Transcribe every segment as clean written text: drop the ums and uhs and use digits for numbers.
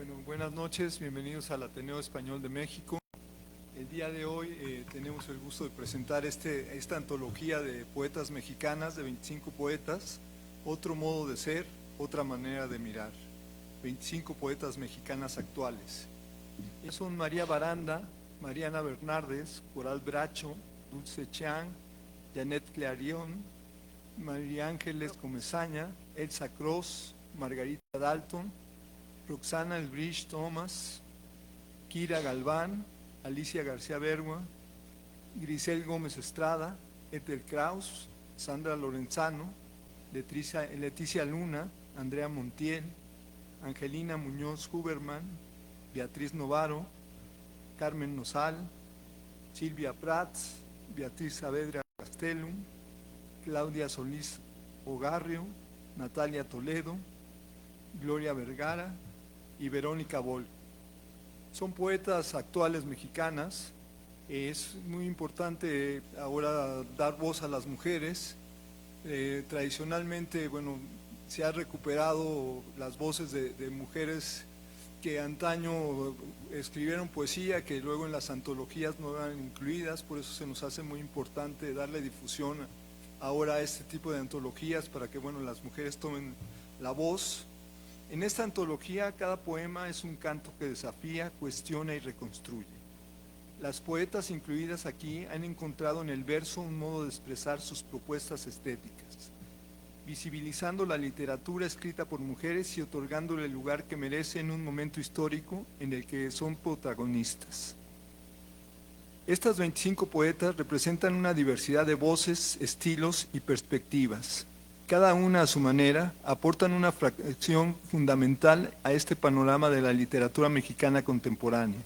Bueno, buenas noches, bienvenidos al Ateneo Español de México. El día de hoy tenemos el gusto de presentar esta antología de poetas mexicanas, de 25 poetas, otro modo de ser, otra manera de mirar. 25 poetas mexicanas actuales. Son María Baranda, Mariana Bernardes, Coral Bracho, Dulce Chiang, Janet Clarion, María Ángeles Comezaña, Elsa Cross, Margarita Dalton, Roxana Elbrich Thomas, Kira Galván, Alicia García Bergua, Grisel Gómez Estrada, Ethel Kraus, Sandra Lorenzano, Leticia Luna, Andrea Montiel, Angelina Muñoz Huberman, Beatriz Novaro, Carmen Nosal, Silvia Prats, Beatriz Saavedra Castellum, Claudia Solís Ogarrio, Natalia Toledo, Gloria Vergara y Verónica Bol. Son poetas actuales mexicanas. Es muy importante ahora dar voz a las mujeres. Tradicionalmente, bueno, se ha recuperado las voces de mujeres que antaño escribieron poesía, que luego en las antologías no eran incluidas, por eso se nos hace muy importante darle difusión ahora a este tipo de antologías para que, bueno, las mujeres tomen la voz. En esta antología cada poema es un canto que desafía, cuestiona y reconstruye. Las poetas incluidas aquí han encontrado en el verso un modo de expresar sus propuestas estéticas, visibilizando la literatura escrita por mujeres y otorgándole el lugar que merece en un momento histórico en el que son protagonistas. Estas 25 poetas representan una diversidad de voces, estilos y perspectivas. Cada una a su manera aportan una fracción fundamental a este panorama de la literatura mexicana contemporánea.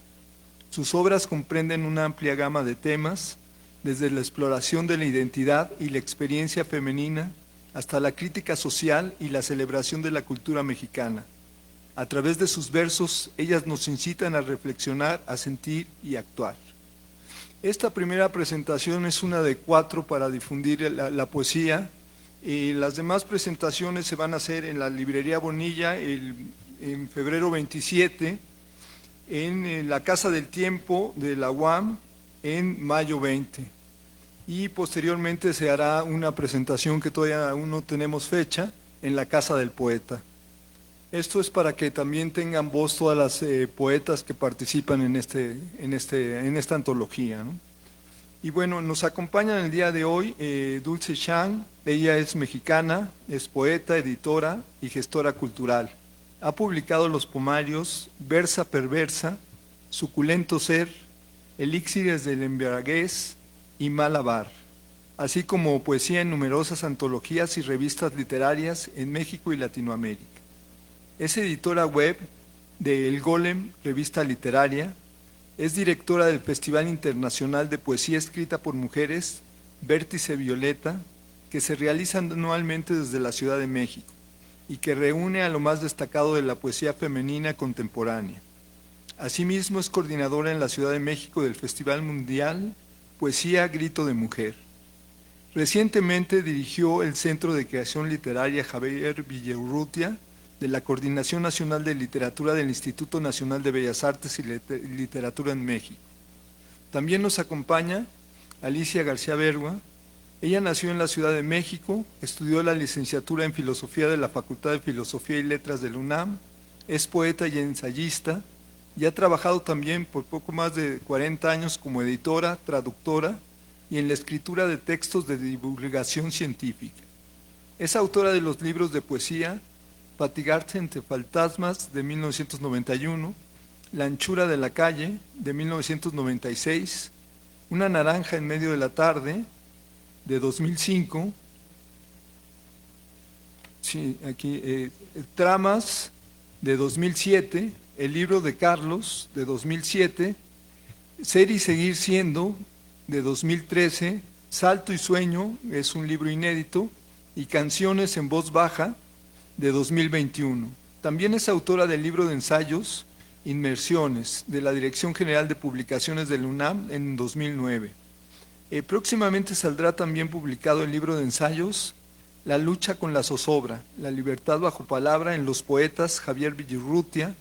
Sus obras comprenden una amplia gama de temas, desde la exploración de la identidad y la experiencia femenina hasta la crítica social y la celebración de la cultura mexicana. A través de sus versos, ellas nos incitan a reflexionar, a sentir y actuar. Esta primera presentación es una de 4 para difundir la poesía. Las demás presentaciones se van a hacer en la Librería Bonilla en febrero 27, en la Casa del Tiempo de la UAM en mayo 20. Y posteriormente se hará una presentación que todavía aún no tenemos fecha en la Casa del Poeta. Esto es para que también tengan voz todas las poetas que participan en esta antología, ¿no? Y bueno, nos acompañan el día de hoy Dulce Chiang. Ella es mexicana, es poeta, editora y gestora cultural. Ha publicado los poemarios Versa Perversa, Suculento Ser, Elixires del Embriaguez y Malabar, así como poesía en numerosas antologías y revistas literarias en México y Latinoamérica. Es editora web de El Golem, revista literaria. Es directora del Festival Internacional de Poesía Escrita por Mujeres, Vértice Violeta, que se realiza anualmente desde la Ciudad de México y que reúne a lo más destacado de la poesía femenina contemporánea. Asimismo, es coordinadora en la Ciudad de México del Festival Mundial Poesía Grito de Mujer. Recientemente dirigió el Centro de Creación Literaria Javier Villaurrutia de la Coordinación Nacional de Literatura del Instituto Nacional de Bellas Artes y Literatura en México. También nos acompaña Alicia García Bergua. Ella nació en la Ciudad de México, estudió la licenciatura en Filosofía de la Facultad de Filosofía y Letras de la UNAM, es poeta y ensayista, y ha trabajado también por poco más de 40 años como editora, traductora y en la escritura de textos de divulgación científica. Es autora de los libros de poesía Fatigarse entre fantasmas, de 1991, La anchura de la calle, de 1996, Una naranja en medio de la tarde, de 2005, sí, aquí, Tramas, de 2007, El libro de Carlos, de 2007, Ser y seguir siendo, de 2013, Salto y sueño, es un libro inédito, y Canciones en voz baja, de 2021. También es autora del libro de ensayos Inmersiones, de la Dirección General de Publicaciones del UNAM en 2009. Próximamente saldrá también publicado el libro de ensayos La lucha con la zozobra, la libertad bajo palabra en los poetas Javier Villaurrutia,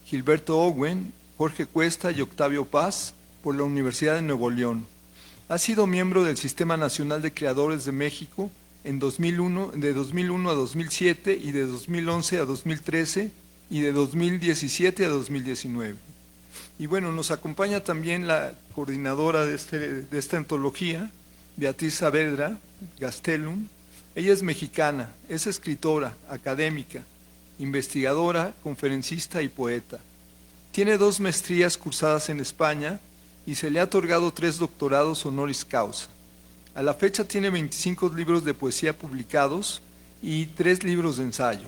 Gilberto Owen, Jorge Cuesta y Octavio Paz, por la Universidad de Nuevo León. Ha sido miembro del Sistema Nacional de Creadores de México en 2001, de 2001 a 2007 y de 2011 a 2013 y de 2017 a 2019. Y bueno, nos acompaña también la coordinadora de esta antología, Beatriz Saavedra Gastelum. Ella es mexicana, es escritora, académica, investigadora, conferencista y poeta. Tiene 2 maestrías cursadas en España y se le ha otorgado 3 doctorados honoris causa. A la fecha tiene 25 libros de poesía publicados y 3 libros de ensayo.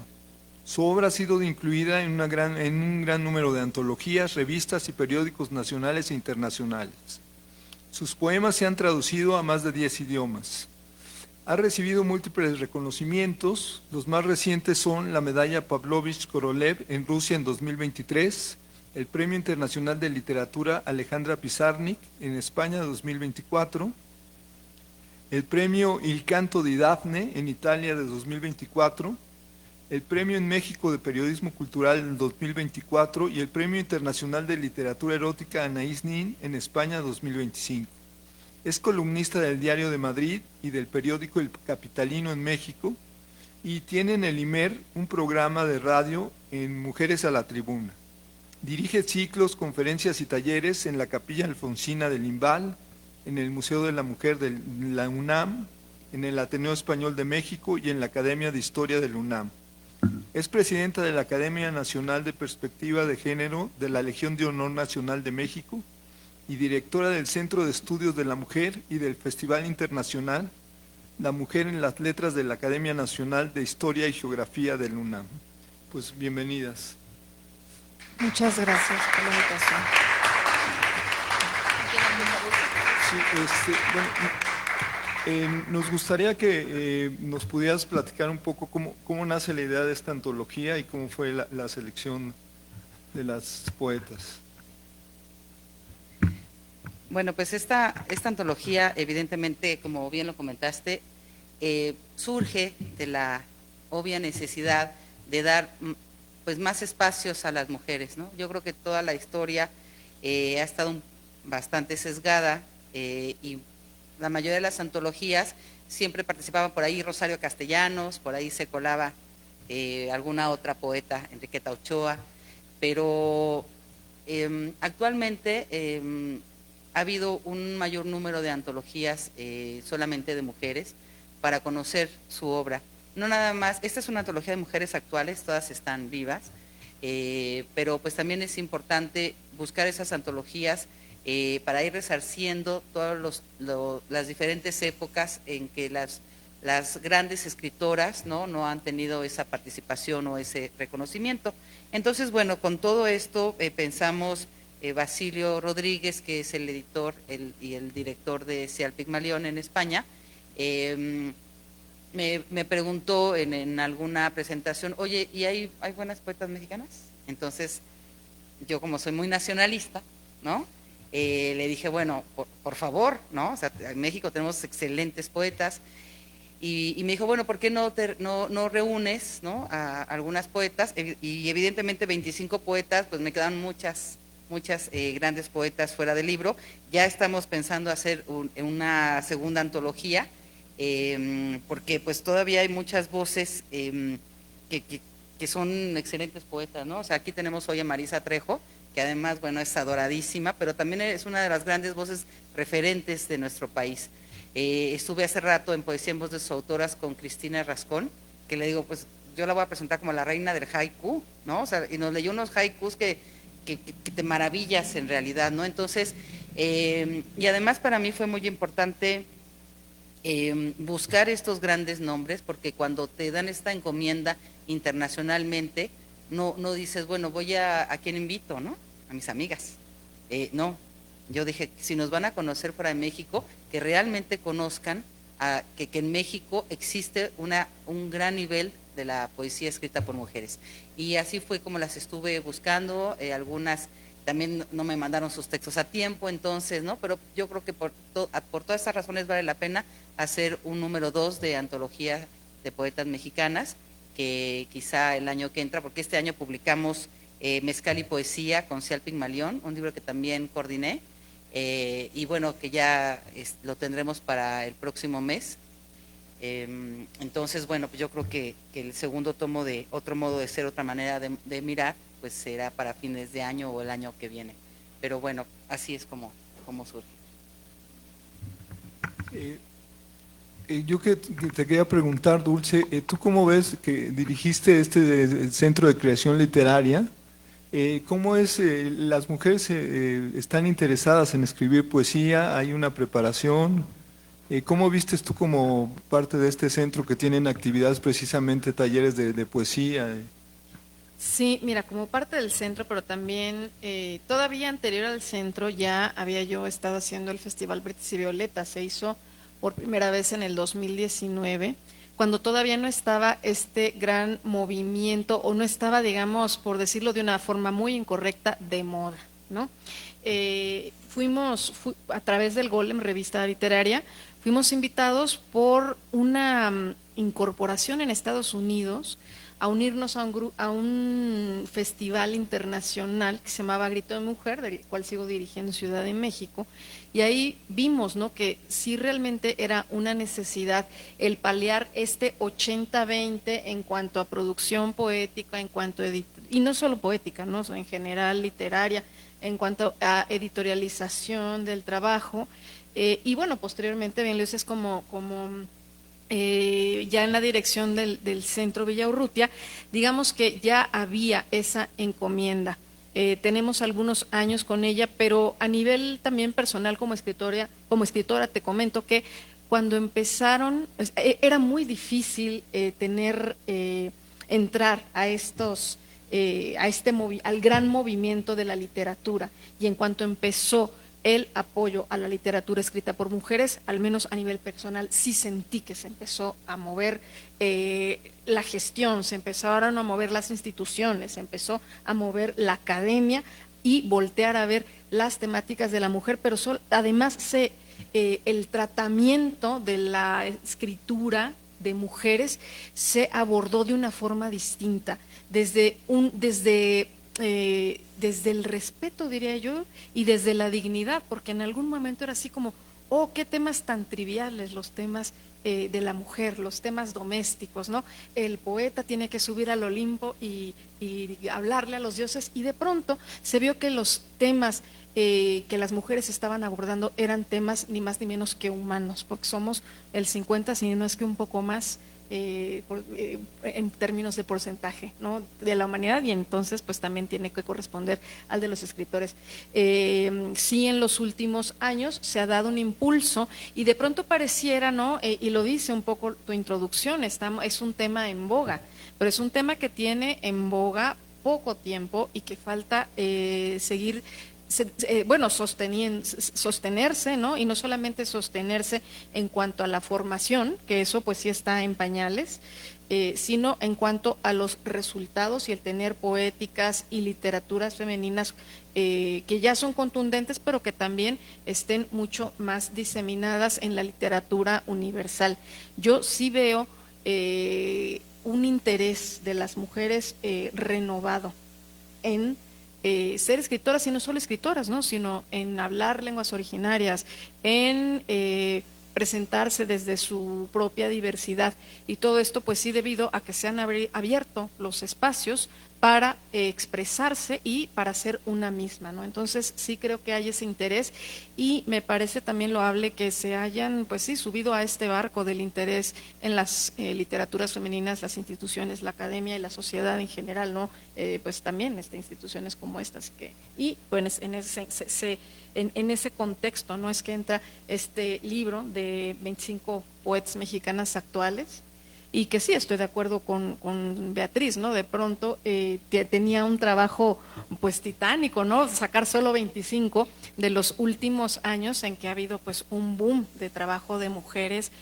Su obra ha sido incluida en un gran número de antologías, revistas y periódicos nacionales e internacionales. Sus poemas se han traducido a más de 10 idiomas. Ha recibido múltiples reconocimientos. Los más recientes son la medalla Pavlovich Korolev en Rusia en 2023, el Premio Internacional de Literatura Alejandra Pizarnik en España 2024, el Premio Il Canto di Dafne en Italia de 2024, el Premio en México de Periodismo Cultural en 2024 y el Premio Internacional de Literatura Erótica Anaïs Nin en España 2025. Es columnista del Diario de Madrid y del periódico El Capitalino en México y tiene en el IMER un programa de radio en Mujeres a la Tribuna. Dirige ciclos, conferencias y talleres en la Capilla Alfonsina del Imbal, en el Museo de la Mujer de la UNAM, en el Ateneo Español de México y en la Academia de Historia de la UNAM. Es presidenta de la Academia Nacional de Perspectiva de Género de la Legión de Honor Nacional de México y directora del Centro de Estudios de la Mujer y del Festival Internacional La Mujer en las Letras de la Academia Nacional de Historia y Geografía de la UNAM. Pues bienvenidas. Muchas gracias por la invitación. Sí, bueno, nos gustaría que nos pudieras platicar un poco cómo nace la idea de esta antología y cómo fue la selección de las poetas. Bueno, pues esta antología, evidentemente, como bien lo comentaste, surge de la obvia necesidad de dar pues más espacios a las mujeres, ¿no? Yo creo que toda la historia ha estado bastante sesgada y la mayoría de las antologías siempre participaban por ahí Rosario Castellanos, por ahí se colaba alguna otra poeta, Enriqueta Ochoa, pero actualmente ha habido un mayor número de antologías solamente de mujeres para conocer su obra. No nada más, esta es una antología de mujeres actuales, todas están vivas, pero pues también es importante buscar esas antologías para ir resarciendo todas las diferentes épocas en que las grandes escritoras no han tenido esa participación o ese reconocimiento. Entonces, bueno, con todo esto pensamos, Basilio Rodríguez, que es el editor y el director de Cial Pigmalión en España, me preguntó en alguna presentación, oye, ¿y hay buenas poetas mexicanas? Entonces, yo como soy muy nacionalista, ¿no? Le dije, bueno, por favor, ¿no? O sea, en México tenemos excelentes poetas, y me dijo, bueno, ¿por qué no reúnes, ¿no?, a algunas poetas? Y evidentemente 25 poetas, pues me quedan muchas grandes poetas fuera del libro. Ya estamos pensando hacer una segunda antología, porque pues todavía hay muchas voces que son excelentes poetas, ¿no? O sea, aquí tenemos hoy a Marisa Trejo, que además, bueno, es adoradísima, pero también es una de las grandes voces referentes de nuestro país. Estuve hace rato en Poesía en Voz de sus autoras con Cristina Rascón, que le digo, pues yo la voy a presentar como la reina del haiku, ¿no? O sea, y nos leyó unos haikus que te maravillas en realidad, ¿no? Entonces, y además para mí fue muy importante buscar estos grandes nombres, porque cuando te dan esta encomienda internacionalmente, no dices, bueno, voy a quién invito, ¿no? A mis amigas. No, yo dije, si nos van a conocer fuera de México, que realmente conozcan que en México existe un gran nivel de la poesía escrita por mujeres. Y así fue como las estuve buscando, algunas también no me mandaron sus textos a tiempo, entonces, ¿no? Pero yo creo que por todas estas razones vale la pena hacer un número 2 de antología de poetas mexicanas, que quizá el año que entra, porque este año publicamos Mezcal y Poesía con Cial Pigmalión, un libro que también coordiné, y bueno, que ya lo tendremos para el próximo mes. Entonces, bueno, pues yo creo que el segundo tomo de Otro modo de ser, otra manera de mirar, pues será para fines de año o el año que viene. Pero bueno, así es como surge. Yo que te quería preguntar, Dulce, ¿tú cómo ves que dirigiste el Centro de Creación Literaria? ¿Cómo es, las mujeres están interesadas en escribir poesía? ¿Hay una preparación? ¿Cómo vistes tú como parte de este centro que tienen actividades precisamente, talleres de poesía? Sí, mira, como parte del centro, pero también todavía anterior al centro ya había yo estado haciendo el Festival Brites y Violeta. Se hizo por primera vez en el 2019, cuando todavía no estaba este gran movimiento, o no estaba, digamos, por decirlo de una forma muy incorrecta, de moda, ¿no? A través del Golem, revista literaria, fuimos invitados por una incorporación en Estados Unidos a unirnos a un festival internacional que se llamaba Grito de Mujer, del cual sigo dirigiendo en Ciudad de México, y ahí vimos, ¿no?, que sí realmente era una necesidad el paliar este 80-20 en cuanto a producción poética, en cuanto a y no solo poética, ¿no?, en general literaria, en cuanto a editorialización del trabajo, y bueno, posteriormente, bien lo dices, como ya en la dirección del Centro Villaurrutia, digamos que ya había esa encomienda. Tenemos algunos años con ella, pero a nivel también personal como escritora te comento que cuando empezaron, era muy difícil entrar a estos, al gran movimiento de la literatura, y en cuanto empezó el apoyo a la literatura escrita por mujeres, al menos a nivel personal, sí sentí que se empezó a mover la gestión, se empezaron a mover las instituciones, se empezó a mover la academia y voltear a ver las temáticas de la mujer, pero además el tratamiento de la escritura de mujeres se abordó de una forma distinta, desde el respeto, diría yo, y desde la dignidad, porque en algún momento era así como, oh, qué temas tan triviales los temas de la mujer, los temas domésticos, ¿no? El poeta tiene que subir al Olimpo y hablarle a los dioses, y de pronto se vio que los temas que las mujeres estaban abordando eran temas ni más ni menos que humanos, porque somos el 50, si no es que un poco más, en términos de porcentaje, ¿no?, de la humanidad, y entonces pues también tiene que corresponder al de los escritores. Sí, en los últimos años se ha dado un impulso y de pronto pareciera, ¿no?, y lo dice un poco tu introducción, es un tema en boga, pero es un tema que tiene en boga poco tiempo y que falta seguir, sostenerse, ¿no? Y no solamente sostenerse en cuanto a la formación, que eso pues sí está en pañales, sino en cuanto a los resultados y el tener poéticas y literaturas femeninas que ya son contundentes, pero que también estén mucho más diseminadas en la literatura universal. Yo sí veo un interés de las mujeres renovado en ser escritoras, y no solo escritoras, ¿no?, sino en hablar lenguas originarias, en presentarse desde su propia diversidad, y todo esto pues sí debido a que se han abierto los espacios para expresarse y para ser una misma, ¿no? Entonces sí creo que hay ese interés, y me parece también loable que se hayan pues sí subido a este barco del interés en las literaturas femeninas, las instituciones, la academia y la sociedad en general, ¿no? Pues también instituciones como estas, y pues en ese contexto no es que entra este libro de 25 poetas mexicanas actuales, y que sí estoy de acuerdo con Beatriz, ¿no? De pronto tenía un trabajo pues titánico, ¿no? Sacar solo 25 de los últimos años en que ha habido pues un boom de trabajo de mujeres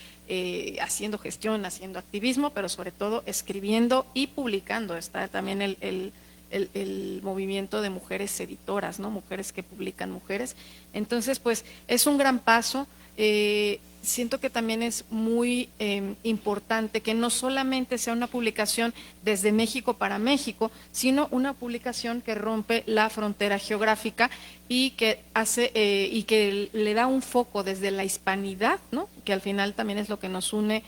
haciendo gestión, haciendo activismo, pero sobre todo escribiendo y publicando. Está también el movimiento de mujeres editoras, ¿no? Mujeres que publican mujeres. Entonces pues es un gran paso. siento que también es muy importante que no solamente sea una publicación desde México para México, sino una publicación que rompe la frontera geográfica y que hace y que le da un foco desde la hispanidad, ¿no? Que al final también es lo que nos une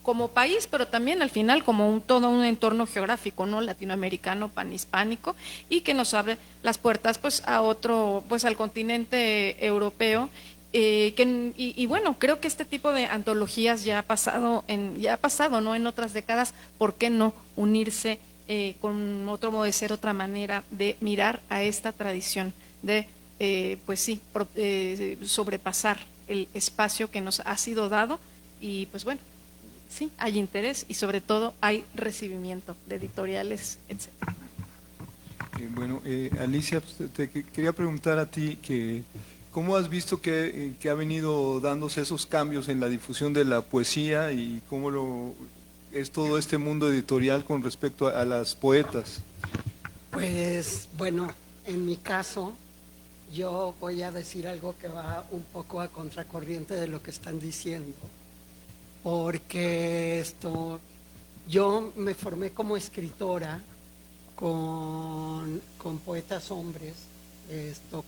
como país, pero también al final como todo un entorno geográfico, ¿no? Latinoamericano, panhispánico, y que nos abre las puertas pues a otro, pues al continente europeo. Y bueno, creo que este tipo de antologías ya ha pasado, ¿no? En otras décadas, ¿por qué no unirse con otro modo de ser, otra manera de mirar a esta tradición de, pues sí, sobrepasar el espacio que nos ha sido dado y pues bueno, sí, hay interés y sobre todo hay recibimiento de editoriales, etcétera. Bueno, Alicia, pues, quería preguntar a ti que cómo has visto que ha venido dándose esos cambios en la difusión de la poesía y cómo es todo este mundo editorial con respecto a las poetas. Pues bueno, en mi caso, yo voy a decir algo que va un poco a contracorriente de lo que están diciendo, porque yo me formé como escritora con poetas hombres,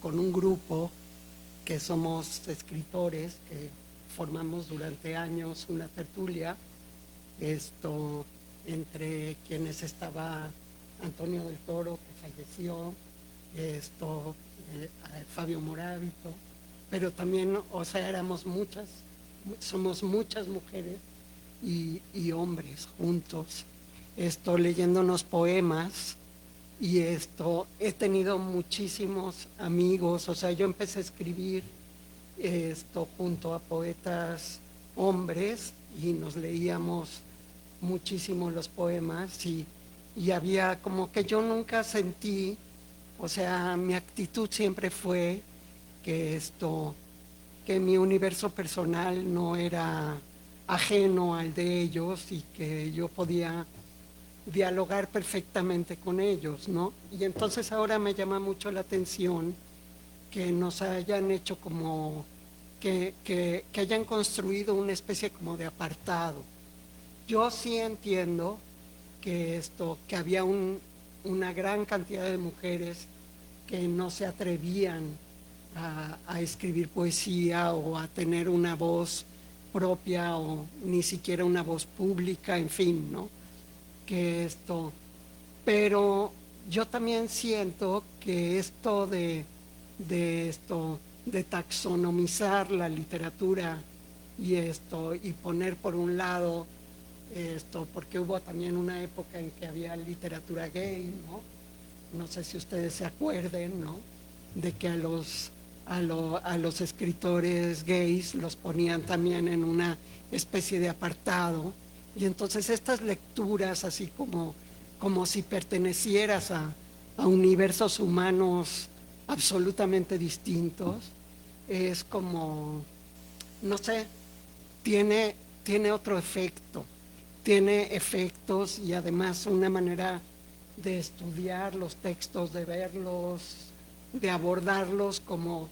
con un grupo que somos escritores, que formamos durante años una tertulia, entre quienes estaba Antonio del Toro, que falleció, Fabio Morábito, pero también, o sea, somos muchas mujeres y hombres juntos, leyéndonos poemas, y he tenido muchísimos amigos, o sea, yo empecé a escribir junto a poetas hombres y nos leíamos muchísimo los poemas y había como que yo nunca sentí, o sea, mi actitud siempre fue que que mi universo personal no era ajeno al de ellos y que yo podía dialogar perfectamente con ellos, ¿no? Y entonces ahora me llama mucho la atención que nos hayan hecho como, que hayan construido una especie como de apartado. Yo sí entiendo que que había una gran cantidad de mujeres que no se atrevían a escribir poesía o a tener una voz propia o ni siquiera una voz pública, en fin, ¿no? Pero yo también siento que de taxonomizar la literatura y poner por un lado porque hubo también una época en que había literatura gay, ¿no? No sé si ustedes se acuerden, ¿no? De que a los escritores gays los ponían también en una especie de apartado. Y entonces estas lecturas, así como si pertenecieras a universos humanos absolutamente distintos, es como, no sé, tiene otro efecto, tiene efectos y además una manera de estudiar los textos, de verlos, de abordarlos como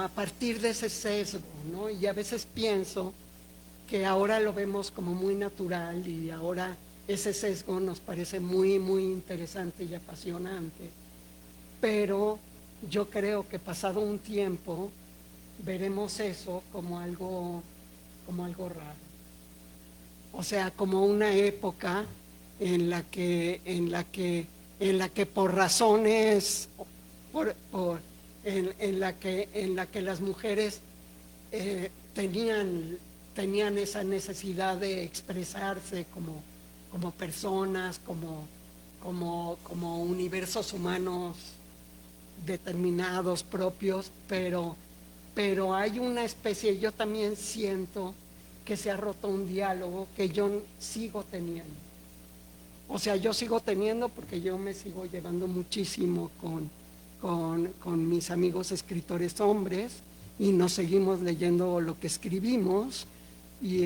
a partir de ese sesgo, ¿no? Y a veces pienso que ahora lo vemos como muy natural y ahora ese sesgo nos parece muy, muy interesante y apasionante. Pero yo creo que pasado un tiempo veremos eso como algo raro. O sea, como una época en la que por razones, en la que las mujeres tenían esa necesidad de expresarse como personas, como universos humanos determinados, propios, pero hay una especie, yo también siento que se ha roto un diálogo que yo sigo teniendo. O sea, yo sigo teniendo porque yo me sigo llevando muchísimo con mis amigos escritores hombres y nos seguimos leyendo lo que escribimos y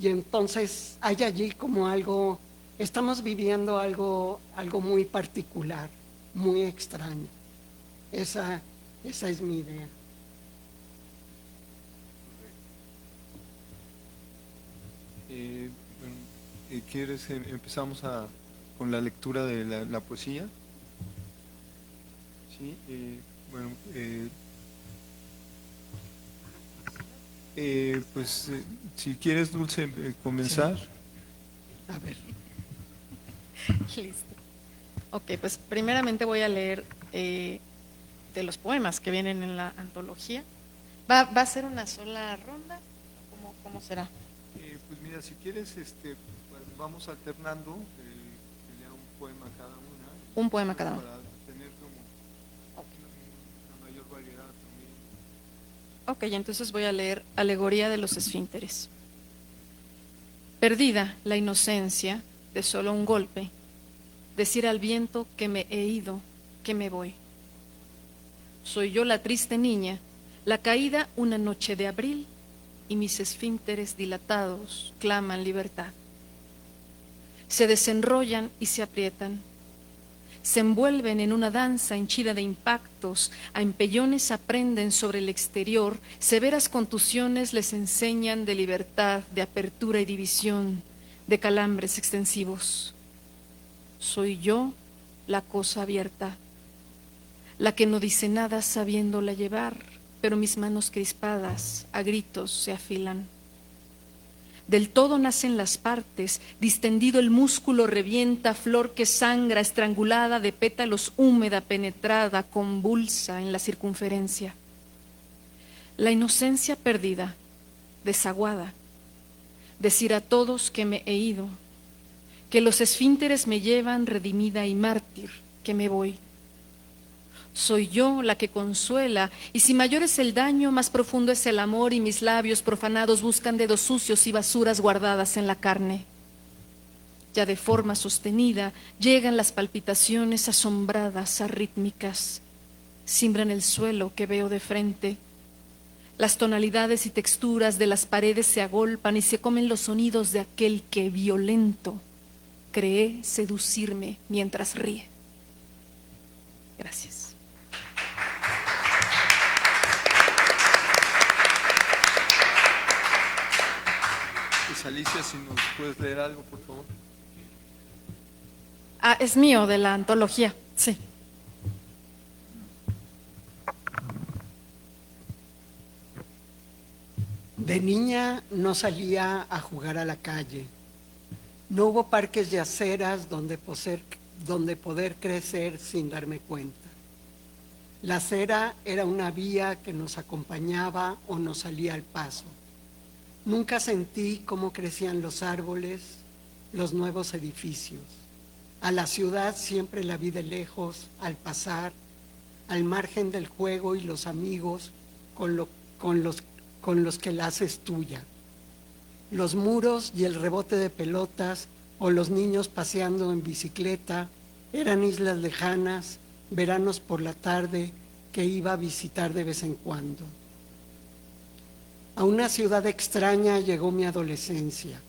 entonces hay allí como algo, estamos viviendo algo muy particular, muy extraño. Esa es mi idea. Bueno, ¿quieres empezamos con la lectura de la poesía? Sí, bueno, pues si quieres, Dulce, comenzar. A ver, Listo. Ok, pues primeramente voy a leer de los poemas que vienen en la antología. ¿Va a ser una sola ronda? ¿Cómo será? Pues mira, si quieres, pues vamos alternando, que lea un poema cada una. Un poema cada una. Para tener como una mayor variedad también. Ok, entonces voy a leer Alegoría de los esfínteres. Perdida la inocencia de solo un golpe, decir al viento que me he ido, que me voy. Soy yo la triste niña, la caída una noche de abril, y mis esfínteres dilatados claman libertad. Se desenrollan y se aprietan, se envuelven en una danza henchida de impactos, a empellones aprenden sobre el exterior, severas contusiones les enseñan de libertad, de apertura y división, de calambres extensivos. Soy yo la cosa abierta, la que no dice nada sabiéndola llevar, pero mis manos crispadas a gritos se afilan. Del todo nacen las partes, distendido el músculo revienta, flor que sangra, estrangulada de pétalos húmeda, penetrada, convulsa en la circunferencia. La inocencia perdida, desaguada, decir a todos que me he ido, que los esfínteres me llevan redimida y mártir, que me voy. Soy yo la que consuela, y si mayor es el daño, más profundo es el amor, y mis labios profanados buscan dedos sucios y basuras guardadas en la carne. Ya de forma sostenida llegan las palpitaciones asombradas, arrítmicas, simbran el suelo que veo de frente. Las tonalidades y texturas de las paredes se agolpan y se comen los sonidos de aquel que, violento, cree seducirme mientras ríe. Gracias. Alicia, si nos puedes leer algo, por favor. Ah, es mío, de la antología, sí. de niña no salía a jugar a la calle. No hubo parques de aceras donde poder crecer sin darme cuenta. La acera era una vía que nos acompañaba o nos salía al paso. Nunca sentí cómo crecían los árboles, los nuevos edificios. A la ciudad siempre la vi de lejos, al pasar, al margen del juego y los amigos con los que la haces tuya. Los muros y el rebote de pelotas o los niños paseando en bicicleta eran islas lejanas, veranos por la tarde que iba a visitar de vez en cuando. A una ciudad extraña llegó mi adolescencia.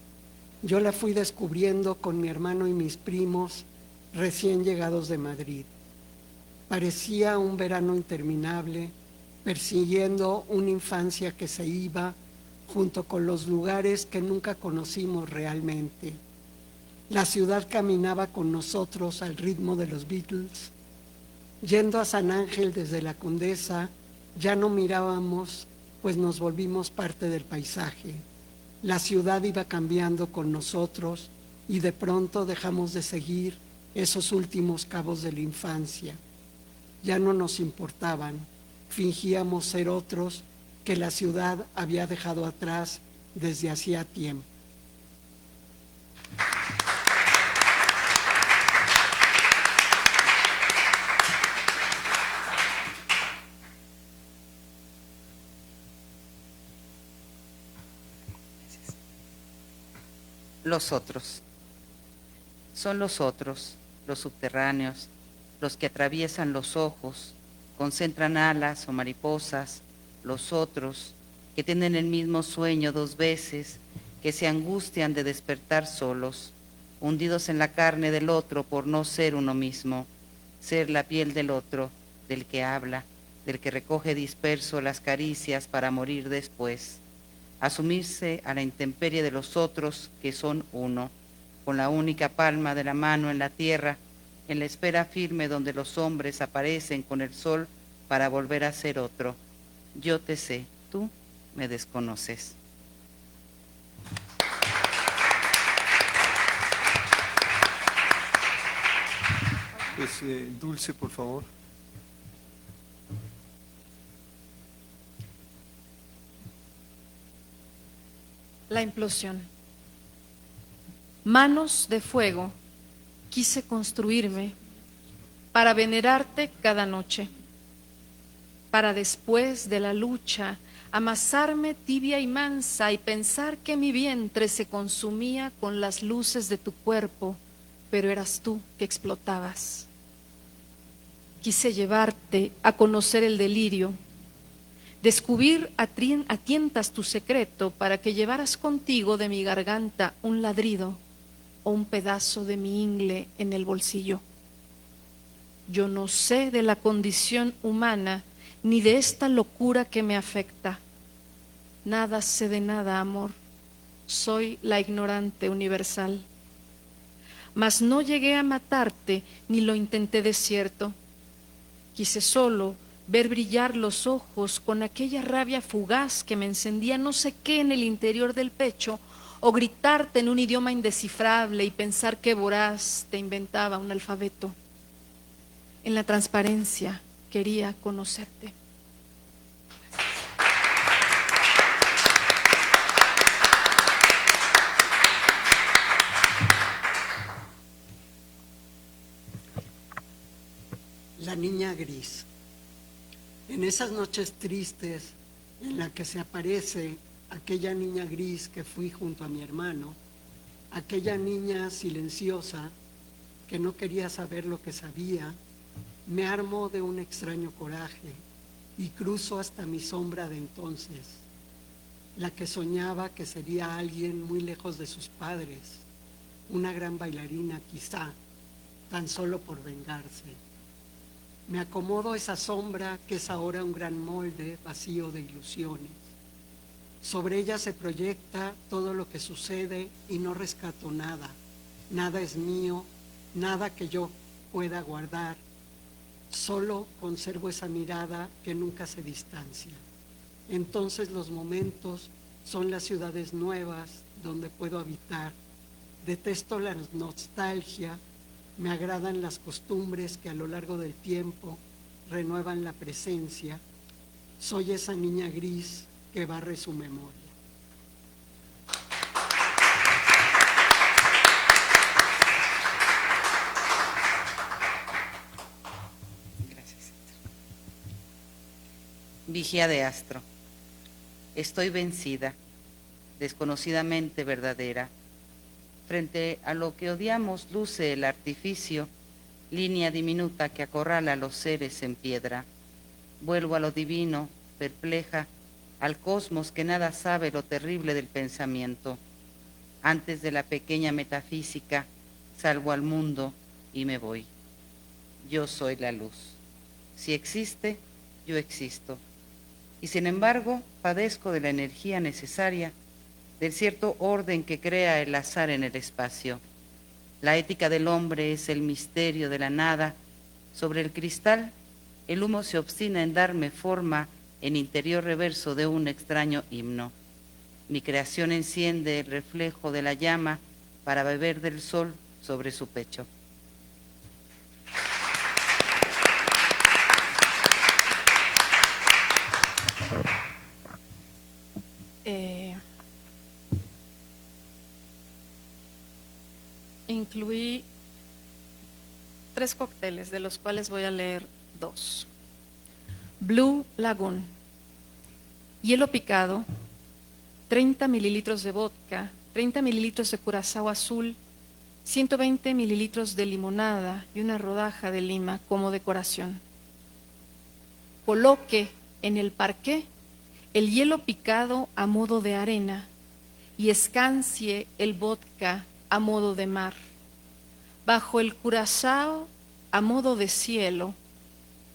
Yo la fui descubriendo con mi hermano y mis primos recién llegados de Madrid. Parecía un verano interminable, persiguiendo una infancia que se iba junto con los lugares que nunca conocimos realmente. La ciudad caminaba con nosotros al ritmo de los Beatles. Yendo a San Ángel desde la Condesa, ya no mirábamos, pues nos volvimos parte del paisaje. La ciudad iba cambiando con nosotros y de pronto dejamos de seguir esos últimos cabos de la infancia. Ya no nos importaban, fingíamos ser otros que la ciudad había dejado atrás desde hacía tiempo. Los otros. Son los otros, los subterráneos, los que atraviesan los ojos, concentran alas o mariposas, los otros, que tienen el mismo sueño dos veces, que se angustian de despertar solos, hundidos en la carne del otro por no ser uno mismo, ser la piel del otro, del que habla, del que recoge disperso las caricias para morir después, asumirse a la intemperie de los otros que son uno, con la única palma de la mano en la tierra, en la espera firme donde los hombres aparecen con el sol para volver a ser otro. Yo te sé, tú me desconoces. Pues Dulce, por favor. La implosión. Manos de fuego quise construirme para venerarte cada noche, para después de la lucha amasarme tibia y mansa y pensar que mi vientre se consumía con las luces de tu cuerpo, pero eras tú que explotabas. Quise llevarte a conocer el delirio, descubrir a tientas tu secreto para que llevaras contigo de mi garganta un ladrido o un pedazo de mi ingle en el bolsillo. Yo no sé de la condición humana ni de esta locura que me afecta. Nada sé de nada, amor. Soy la ignorante universal. Mas no llegué a matarte ni lo intenté de cierto. Quise solo ver brillar los ojos con aquella rabia fugaz que me encendía no sé qué en el interior del pecho, o gritarte en un idioma indescifrable y pensar que voraz te inventaba un alfabeto. En la transparencia quería conocerte. La niña gris. En esas noches tristes en las que se aparece aquella niña gris que fui junto a mi hermano, aquella niña silenciosa que no quería saber lo que sabía, me armo de un extraño coraje y cruzo hasta mi sombra de entonces, la que soñaba que sería alguien muy lejos de sus padres, una gran bailarina quizá, tan solo por vengarse. Me acomodo esa sombra que es ahora un gran molde vacío de ilusiones. Sobre ella se proyecta todo lo que sucede y no rescato nada. Nada es mío, nada que yo pueda guardar. Solo conservo esa mirada que nunca se distancia. Entonces los momentos son las ciudades nuevas donde puedo habitar. Detesto la nostalgia. Me agradan las costumbres que a lo largo del tiempo renuevan la presencia. Soy esa niña gris que barre su memoria. Gracias. Vigía de astro. Estoy vencida, desconocidamente verdadera. Frente a lo que odiamos luce el artificio, línea diminuta que acorrala a los seres en piedra. Vuelvo a lo divino, perpleja, al cosmos que nada sabe lo terrible del pensamiento. Antes de la pequeña metafísica, salgo al mundo y me voy. Yo soy la luz. Si existe, yo existo. Y sin embargo, padezco de la energía necesaria, del cierto orden que crea el azar en el espacio. La ética del hombre es el misterio de la nada. Sobre el cristal, el humo se obstina en darme forma en interior reverso de un extraño himno. Mi creación enciende el reflejo de la llama para beber del sol sobre su pecho. Incluí 3 cócteles, de los cuales voy a leer 2. Blue Lagoon, hielo picado, 30 mililitros de vodka, 30 mililitros de curazao azul, 120 mililitros de limonada y una rodaja de lima como decoración. Coloque en el parqué el hielo picado a modo de arena y escancie el vodka a modo de mar. Bajo el curazao a modo de cielo,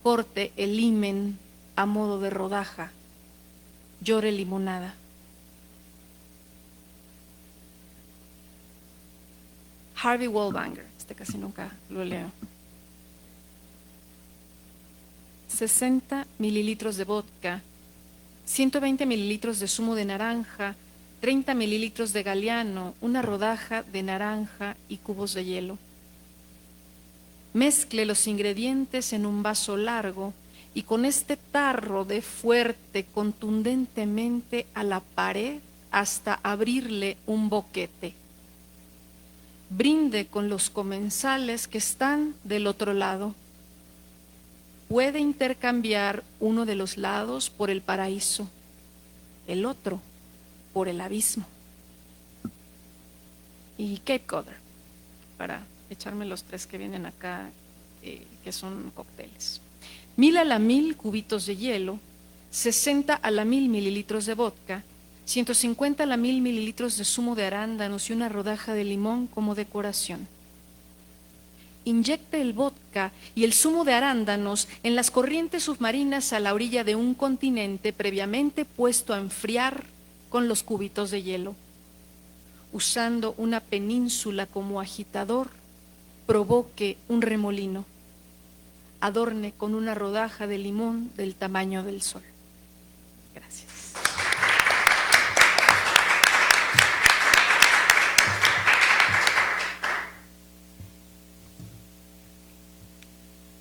corte el himen a modo de rodaja, llore limonada. Harvey Wallbanger, este casi nunca lo leo. 60 mililitros de vodka, 120 mililitros de zumo de naranja, 30 mililitros de Galliano, una rodaja de naranja y cubos de hielo. Mezcle los ingredientes en un vaso largo y con este tarro dé fuerte, contundentemente a la pared hasta abrirle un boquete. Brinde con los comensales que están del otro lado. Puede intercambiar uno de los lados por el paraíso, el otro por el abismo. Y Cape Codder, para echarme los 3 que vienen acá, que son cócteles. 1000 a la 1000 cubitos de hielo, 60 a la 1000 mililitros de vodka, 150 a la 1000 mililitros de zumo de arándanos y una rodaja de limón como decoración. Inyecte el vodka y el zumo de arándanos en las corrientes submarinas a la orilla de un continente previamente puesto a enfriar con los cubitos de hielo. Usando una península como agitador, provoque un remolino. Adorne con una rodaja de limón del tamaño del sol. Gracias.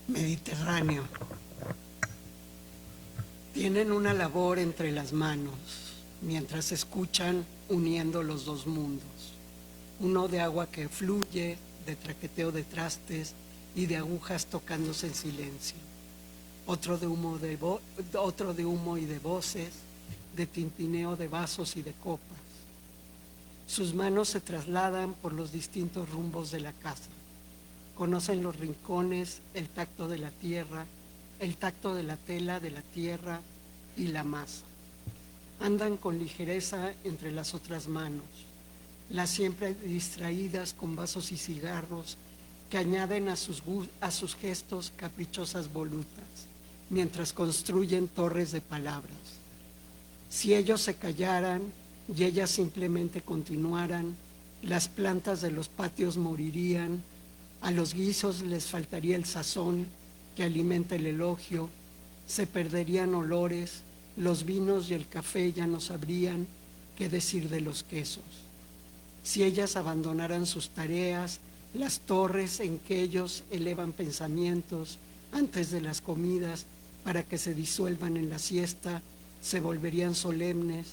Mediterráneo. Tienen una labor entre las manos mientras escuchan uniendo los dos mundos. Uno de agua que fluye, de traqueteo de trastes y de agujas tocándose en silencio. Otro de humo y de voces, de tintineo de vasos y de copas. Sus manos se trasladan por los distintos rumbos de la casa. Conocen los rincones, el tacto de la tierra, el tacto de la tela, de la tierra y la masa. Andan con ligereza entre las otras manos, las siempre distraídas con vasos y cigarros que añaden a sus gestos caprichosas volutas, mientras construyen torres de palabras. Si ellos se callaran y ellas simplemente continuaran, las plantas de los patios morirían, a los guisos les faltaría el sazón que alimenta el elogio, se perderían olores, los vinos y el café ya no sabrían qué decir de los quesos. Si ellas abandonaran sus tareas, las torres en que ellos elevan pensamientos antes de las comidas para que se disuelvan en la siesta, se volverían solemnes,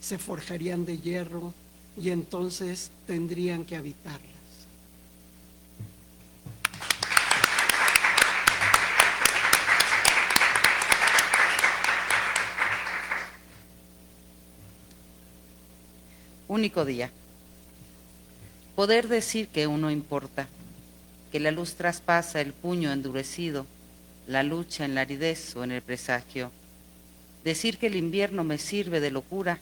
se forjarían de hierro y entonces tendrían que habitarlas. Único día. Poder decir que uno importa, que la luz traspasa el puño endurecido, la lucha en la aridez o en el presagio. Decir que el invierno me sirve de locura,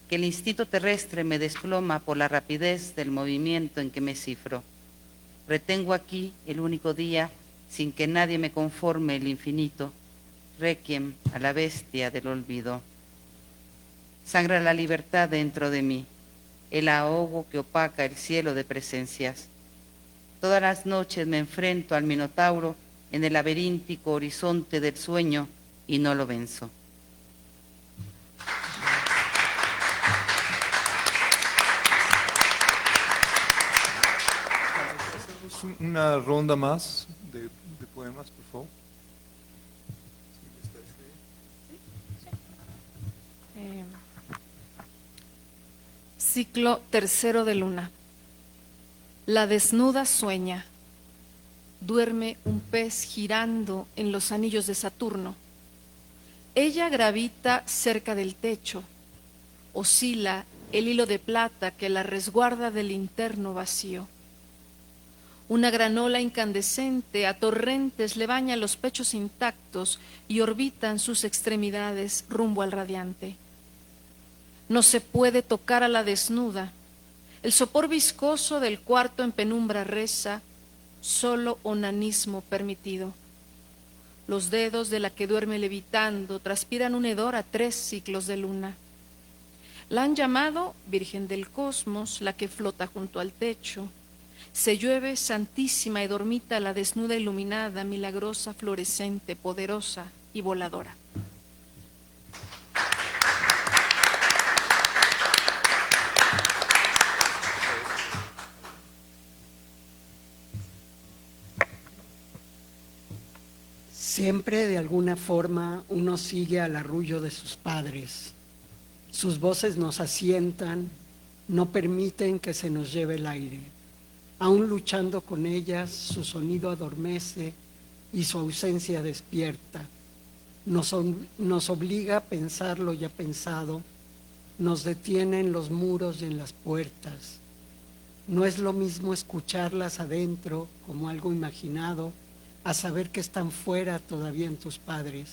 que el instinto terrestre me desploma por la rapidez del movimiento en que me cifro. Retengo aquí el único día sin que nadie me conforme el infinito, requiem a la bestia del olvido. Sangra la libertad dentro de mí, el ahogo que opaca el cielo de presencias. Todas las noches me enfrento al minotauro en el laberíntico horizonte del sueño y no lo venzo. Hacemos una ronda más de poemas, por favor. Ciclo tercero de luna. La desnuda sueña. Duerme un pez girando en los anillos de Saturno. Ella gravita cerca del techo. Oscila el hilo de plata que la resguarda del interno vacío. Una granola incandescente a torrentes le baña los pechos intactos y orbitan sus extremidades rumbo al radiante. No se puede tocar a la desnuda. El sopor viscoso del cuarto en penumbra reza, solo onanismo permitido. Los dedos de la que duerme levitando transpiran un hedor a 3 ciclos de luna. La han llamado Virgen del Cosmos, la que flota junto al techo. Se llueve santísima y dormita la desnuda iluminada, milagrosa, florescente, poderosa y voladora. Siempre de alguna forma uno sigue al arrullo de sus padres. Sus voces nos asientan, no permiten que se nos lleve el aire. Aún luchando con ellas, su sonido adormece y su ausencia despierta. Nos obliga a pensar lo ya pensado, nos detiene en los muros y en las puertas. No es lo mismo escucharlas adentro como algo imaginado, a saber que están fuera todavía en tus padres,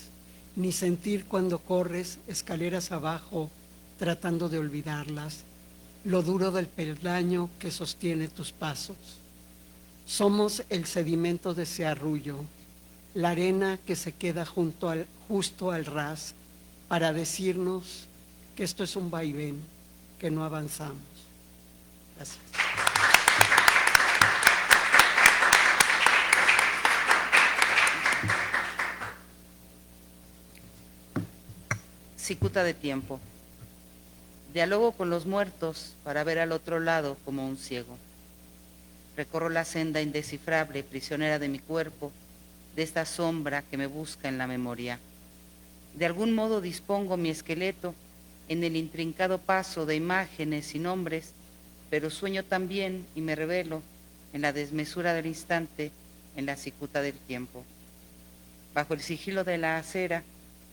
ni sentir cuando corres escaleras abajo tratando de olvidarlas, lo duro del peldaño que sostiene tus pasos. Somos el sedimento de ese arrullo, la arena que se queda justo al ras para decirnos que esto es un vaivén, que no avanzamos. Gracias. Cicuta de tiempo. Dialogo con los muertos para ver al otro lado como un ciego. Recorro la senda indescifrable, prisionera de mi cuerpo, de esta sombra que me busca en la memoria. De algún modo dispongo mi esqueleto en el intrincado paso de imágenes y nombres, pero sueño también y me revelo en la desmesura del instante, en la cicuta del tiempo. Bajo el sigilo de la acera,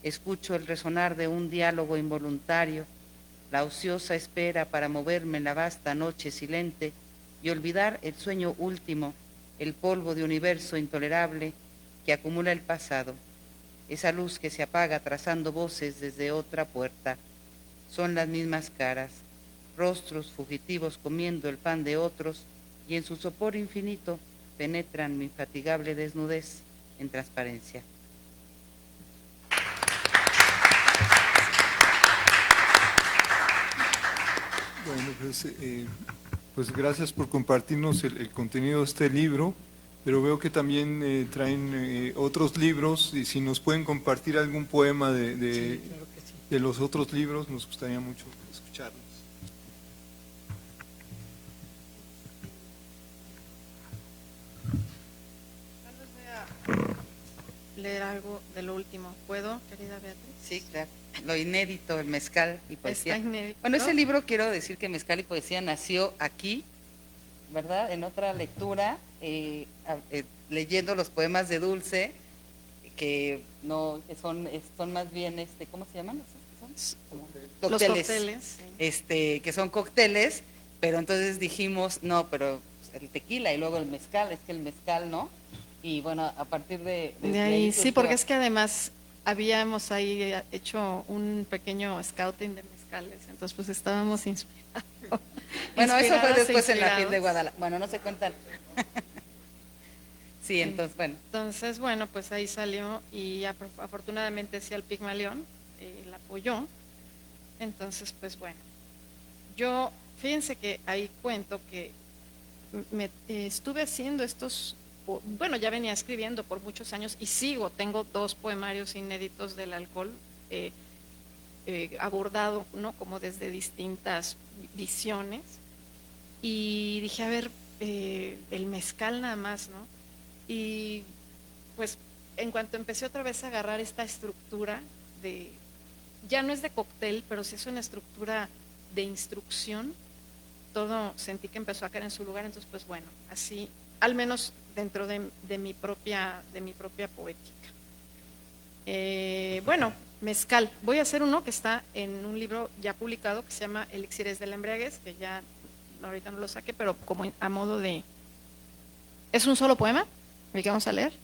escucho el resonar de un diálogo involuntario, la ociosa espera para moverme en la vasta noche silente y olvidar el sueño último, el polvo de universo intolerable que acumula el pasado, esa luz que se apaga trazando voces desde otra puerta. Son las mismas caras, rostros fugitivos comiendo el pan de otros, y en su sopor infinito penetran mi infatigable desnudez en transparencia. Bueno, pues gracias por compartirnos el contenido de este libro, pero veo que también traen otros libros, y si nos pueden compartir algún poema Sí, claro que sí. de los otros libros, nos gustaría mucho escucharlos. Tal vez voy a leer algo de lo último. ¿Puedo, querida Beatriz? Sí, claro. Lo inédito, el mezcal y poesía. Está inédito. Bueno, ese libro quiero decir que Mezcal y Poesía nació aquí, ¿verdad? En otra lectura, leyendo los poemas de Dulce, que no, que son más bien, ¿cómo se llaman? Como Los cócteles. Sí. Que son cócteles, pero entonces dijimos, no, pero el tequila y luego el mezcal, es que el mezcal, ¿no? Y bueno, a partir de ahí, sí, porque es que además habíamos ahí hecho un pequeño scouting de mezcales, entonces pues estábamos inspirados. Bueno, eso fue después en la FIL de inspirados. Guadalajara. Bueno, no se cuentan. Sí, entonces, bueno. Entonces, bueno, pues ahí salió y afortunadamente sí, al Pigmalión la apoyó. Entonces, pues bueno, yo, fíjense que ahí cuento que estuve haciendo bueno, ya venía escribiendo por muchos años y tengo 2 poemarios inéditos del alcohol abordado, ¿no? Como desde distintas visiones. Y dije, a ver, el mezcal nada más, ¿no? Y pues en cuanto empecé otra vez a agarrar esta estructura ya no es de cóctel, pero sí es una estructura de instrucción, todo sentí que empezó a caer en su lugar, entonces pues bueno, así, al menos dentro de mi propia poética. Bueno, mezcal, voy a hacer uno que está en un libro ya publicado que se llama Elixires de la Embriaguez, que ya ahorita no lo saqué, pero como a modo de... ¿Es un solo poema el que vamos a leer?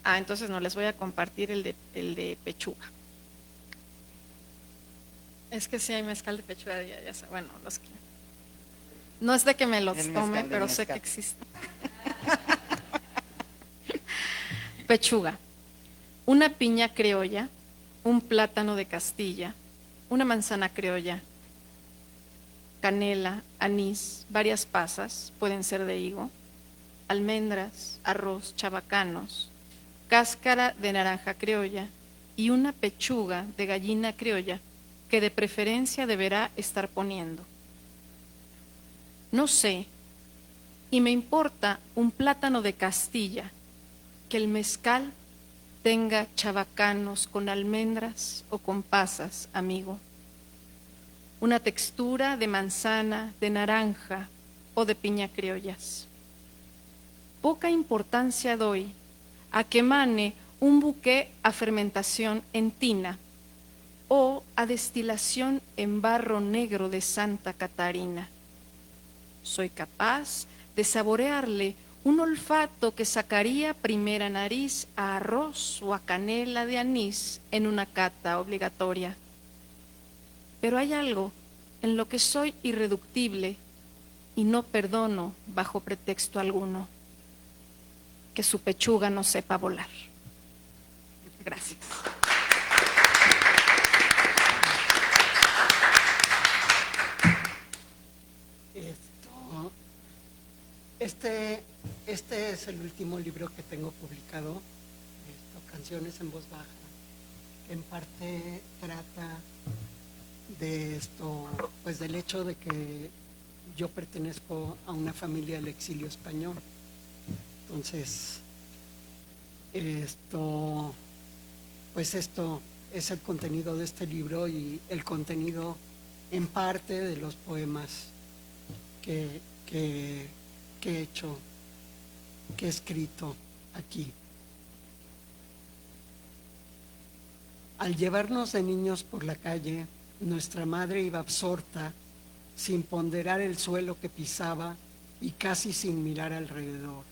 Entonces no, les voy a compartir el de pechuga. Es que sí hay mezcal de pechuga, ya sé, bueno, los que... No es de que me los tome, pero sé que existe. Pechuga. una piña criolla, un plátano de Castilla, una manzana criolla, canela, anís, varias pasas, pueden ser de higo, almendras, arroz, chabacanos, cáscara de naranja criolla y una pechuga de gallina criolla que de preferencia deberá estar poniendo. No sé, y me importa un plátano de Castilla, que el mezcal tenga chabacanos con almendras o con pasas, amigo. Una textura de manzana, de naranja o de piña criollas. Poca importancia doy a que emane un buque a fermentación en tina o a destilación en barro negro de Santa Catarina. Soy capaz de saborearle un olfato que sacaría primera nariz a arroz o a canela de anís en una cata obligatoria. Pero hay algo en lo que soy irreductible y no perdono bajo pretexto alguno: que su pechuga no sepa volar. Gracias. Este es el último libro que tengo publicado, Canciones en voz baja, que en parte trata de esto, pues del hecho de que yo pertenezco a una familia del exilio español. Entonces, esto es el contenido de este libro y el contenido en parte de los poemas que he hecho, que he escrito aquí. Al llevarnos de niños por la calle, nuestra madre iba absorta, sin ponderar el suelo que pisaba y casi sin mirar alrededor.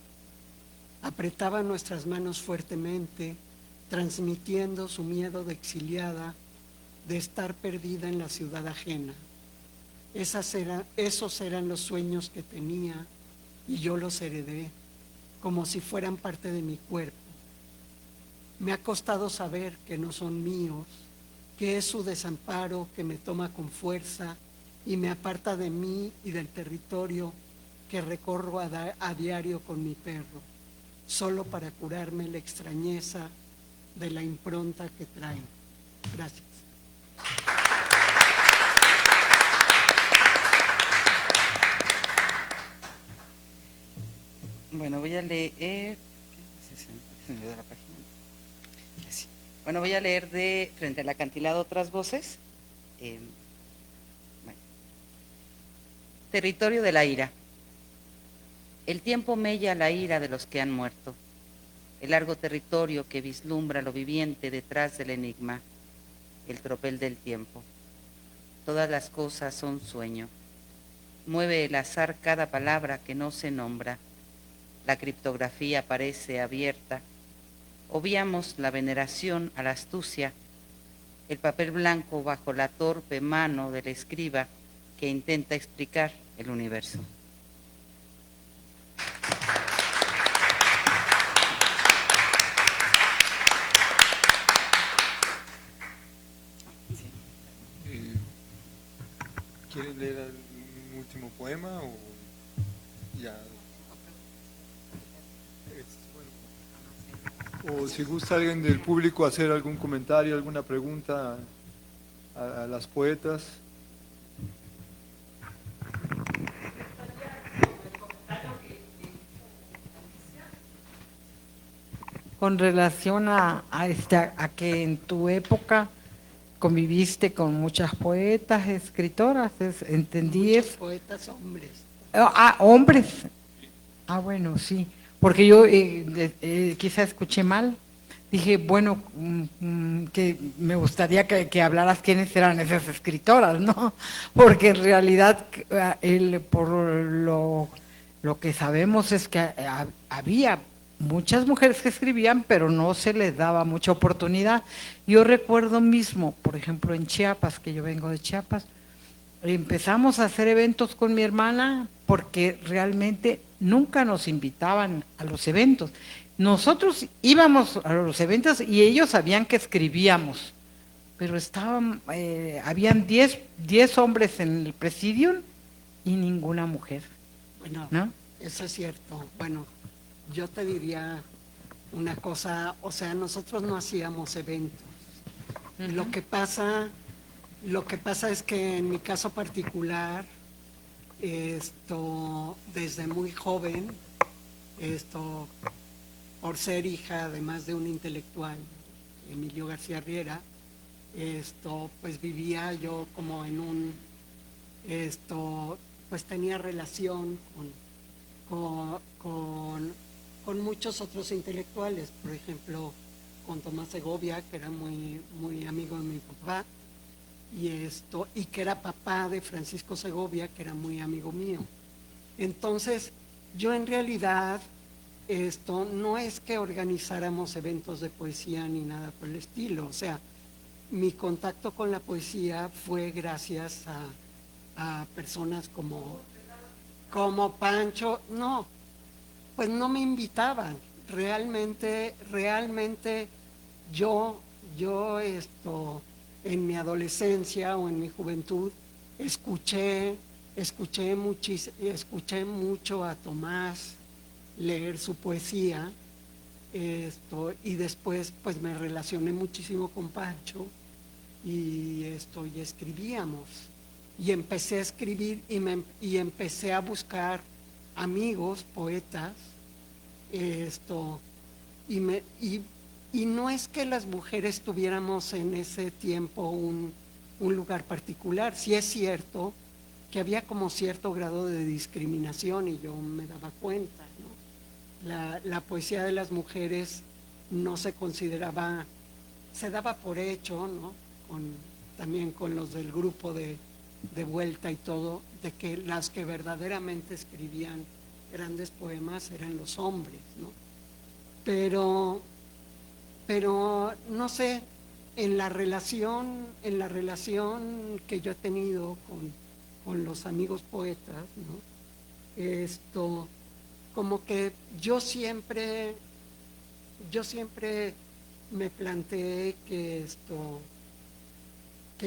Apretaba nuestras manos fuertemente, transmitiendo su miedo de exiliada, de estar perdida en la ciudad ajena. Esos eran los sueños que tenía y yo los heredé, como si fueran parte de mi cuerpo. Me ha costado saber que no son míos, que es su desamparo que me toma con fuerza y me aparta de mí y del territorio que recorro a diario con mi perro, solo para curarme la extrañeza de la impronta que trae. Gracias. Bueno, voy a leer. Se me dio la página. Así. Bueno, voy a leer de Frente al acantilado otras voces. Bueno. Territorio de la ira. El tiempo mella la ira de los que han muerto. El largo territorio que vislumbra lo viviente detrás del enigma. El tropel del tiempo. Todas las cosas son sueño. Mueve el azar cada palabra que no se nombra. La criptografía parece abierta. Obviamos la veneración a la astucia, el papel blanco bajo la torpe mano del escriba que intenta explicar el universo. ¿Quieren leer un último poema o ya? O si gusta alguien del público hacer algún comentario, alguna pregunta a las poetas. Con relación a que en tu época conviviste con muchas poetas, escritoras, entendí Muchos eso. poetas hombres. Hombres. Bueno, sí, porque yo quizá escuché mal. Dije, bueno, que me gustaría que hablaras quiénes eran esas escritoras, ¿no? Porque en realidad, por lo que sabemos es que había muchas mujeres que escribían, pero no se les daba mucha oportunidad. Yo recuerdo mismo, por ejemplo, en Chiapas, que yo vengo de Chiapas, empezamos a hacer eventos con mi hermana porque realmente nunca nos invitaban a los eventos. nosotros íbamos a los eventos y ellos sabían que escribíamos, pero habían 10 hombres en el presidium y ninguna mujer, Bueno, ¿no? eso es cierto. Bueno, yo te diría una cosa, o sea, nosotros no hacíamos eventos. Lo que pasa es que en mi caso particular, desde muy joven, por ser hija además de un intelectual, Emilio García Riera, pues vivía yo como en pues tenía relación con muchos otros intelectuales, por ejemplo, con Tomás Segovia, que era muy, muy amigo de mi papá, y que era papá de Francisco Segovia, que era muy amigo mío. Entonces, yo en realidad, no es que organizáramos eventos de poesía ni nada por el estilo, o sea, mi contacto con la poesía fue gracias a personas como Pancho. No, pues no me invitaban. Realmente yo en mi adolescencia o en mi juventud escuché mucho a Tomás leer su poesía, y después pues me relacioné muchísimo con Pancho y escribíamos. Y empecé a escribir y empecé a buscar amigos, poetas, y no es que las mujeres tuviéramos en ese tiempo un lugar particular. Sí es cierto que había como cierto grado de discriminación y yo me daba cuenta, ¿no? La poesía de las mujeres no se consideraba, se daba por hecho, ¿no? También con los del grupo de Vuelta y todo, de que las que verdaderamente escribían grandes poemas eran los hombres, ¿no? Pero no sé, en la relación que yo he tenido con los amigos poetas, ¿no? Como que yo siempre me planteé que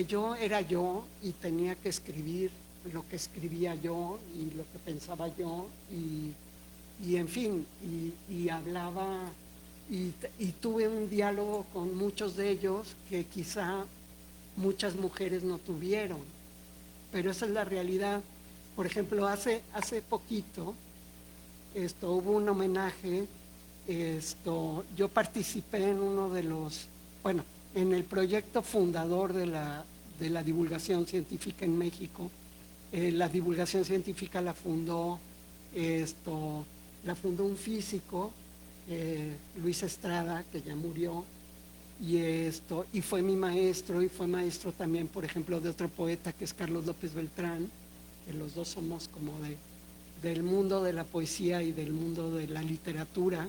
yo era yo y tenía que escribir lo que escribía yo y lo que pensaba yo y en fin, y hablaba y tuve un diálogo con muchos de ellos que quizá muchas mujeres no tuvieron, pero esa es la realidad. Por ejemplo, hace poquito hubo un homenaje, yo participé en uno de los, bueno, en el proyecto fundador de la divulgación científica en México. La divulgación científica la fundó un físico, Luis Estrada, que ya murió, y fue mi maestro, y fue maestro también, por ejemplo, de otro poeta que es Carlos López Beltrán, que los dos somos como del mundo de la poesía y del mundo de la literatura,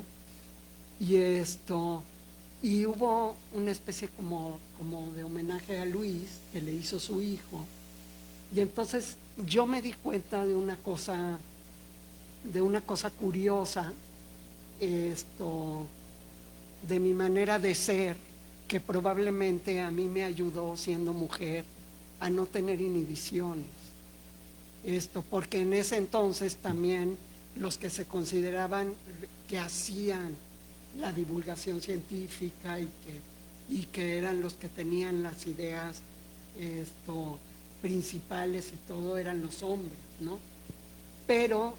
y hubo una especie como de homenaje a Luis que le hizo su hijo, y entonces yo me di cuenta de una cosa curiosa, de mi manera de ser, que probablemente a mí me ayudó siendo mujer a no tener inhibiciones. Porque en ese entonces también los que se consideraban que hacían la divulgación científica y que eran los que tenían las ideas principales y todo eran los hombres, ¿no? Pero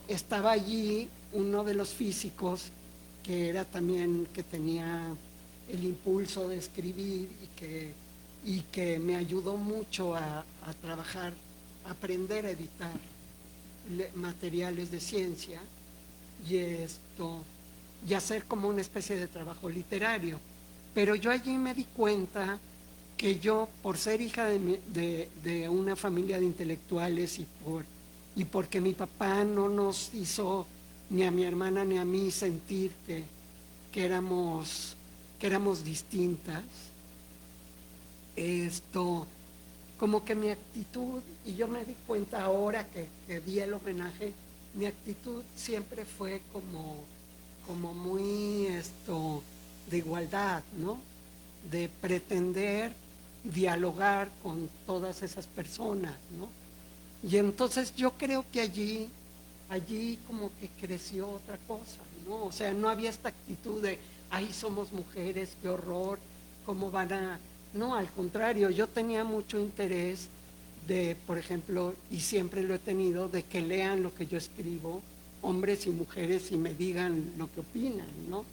estaba allí uno de los físicos que era también, que tenía el impulso de escribir y que me ayudó mucho a trabajar, a aprender a editar materiales de ciencia y hacer como una especie de trabajo literario. Pero yo allí me di cuenta que yo, por ser hija de una familia de intelectuales y porque mi papá no nos hizo, ni a mi hermana ni a mí, sentir que éramos distintas, como que mi actitud, y yo me di cuenta ahora que vi el homenaje, mi actitud siempre fue como muy de igualdad, ¿no? De pretender dialogar con todas esas personas, ¿no? Y entonces yo creo que allí como que creció otra cosa, ¿no? O sea, no había esta actitud de, ay, somos mujeres, qué horror, cómo van a... No, al contrario, yo tenía mucho interés de, por ejemplo, y siempre lo he tenido, de que lean lo que yo escribo, hombres y mujeres, y me digan lo que opinan, ¿no?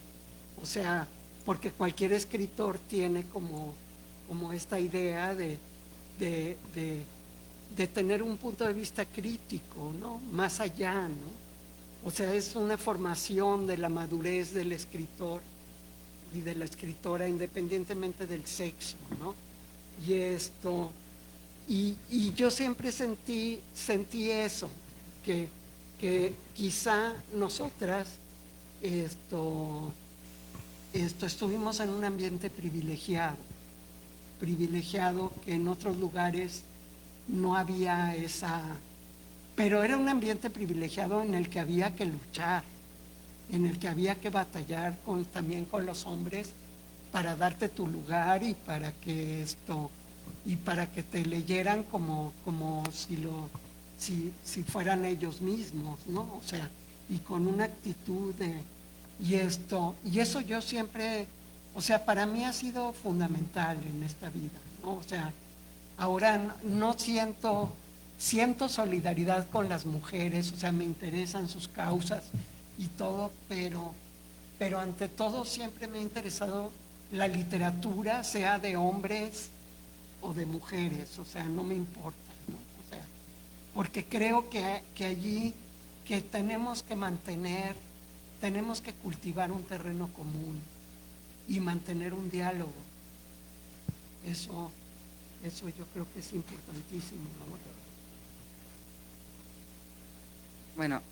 O sea, porque cualquier escritor tiene como esta idea de tener un punto de vista crítico, ¿no? Más allá, ¿no? O sea, es una formación de la madurez del escritor y de la escritora independientemente del sexo, ¿no? Y yo siempre sentí eso, que quizá nosotras estuvimos en un ambiente privilegiado que en otros lugares no había esa, pero era un ambiente privilegiado en el que había que luchar, en el que había que batallar también con los hombres para darte tu lugar y para que te leyeran como si fueran ellos mismos, ¿no? O sea, y con una actitud y eso yo siempre, o sea, para mí ha sido fundamental en esta vida, ¿no? O sea, ahora no siento solidaridad con las mujeres, o sea, me interesan sus causas y todo, pero ante todo siempre me ha interesado la literatura, sea de hombres o de mujeres, o sea, no me importa, ¿no? O sea, porque creo que allí que tenemos que cultivar un terreno común y mantener un diálogo. Eso yo creo que es importantísimo, ¿no? Bueno,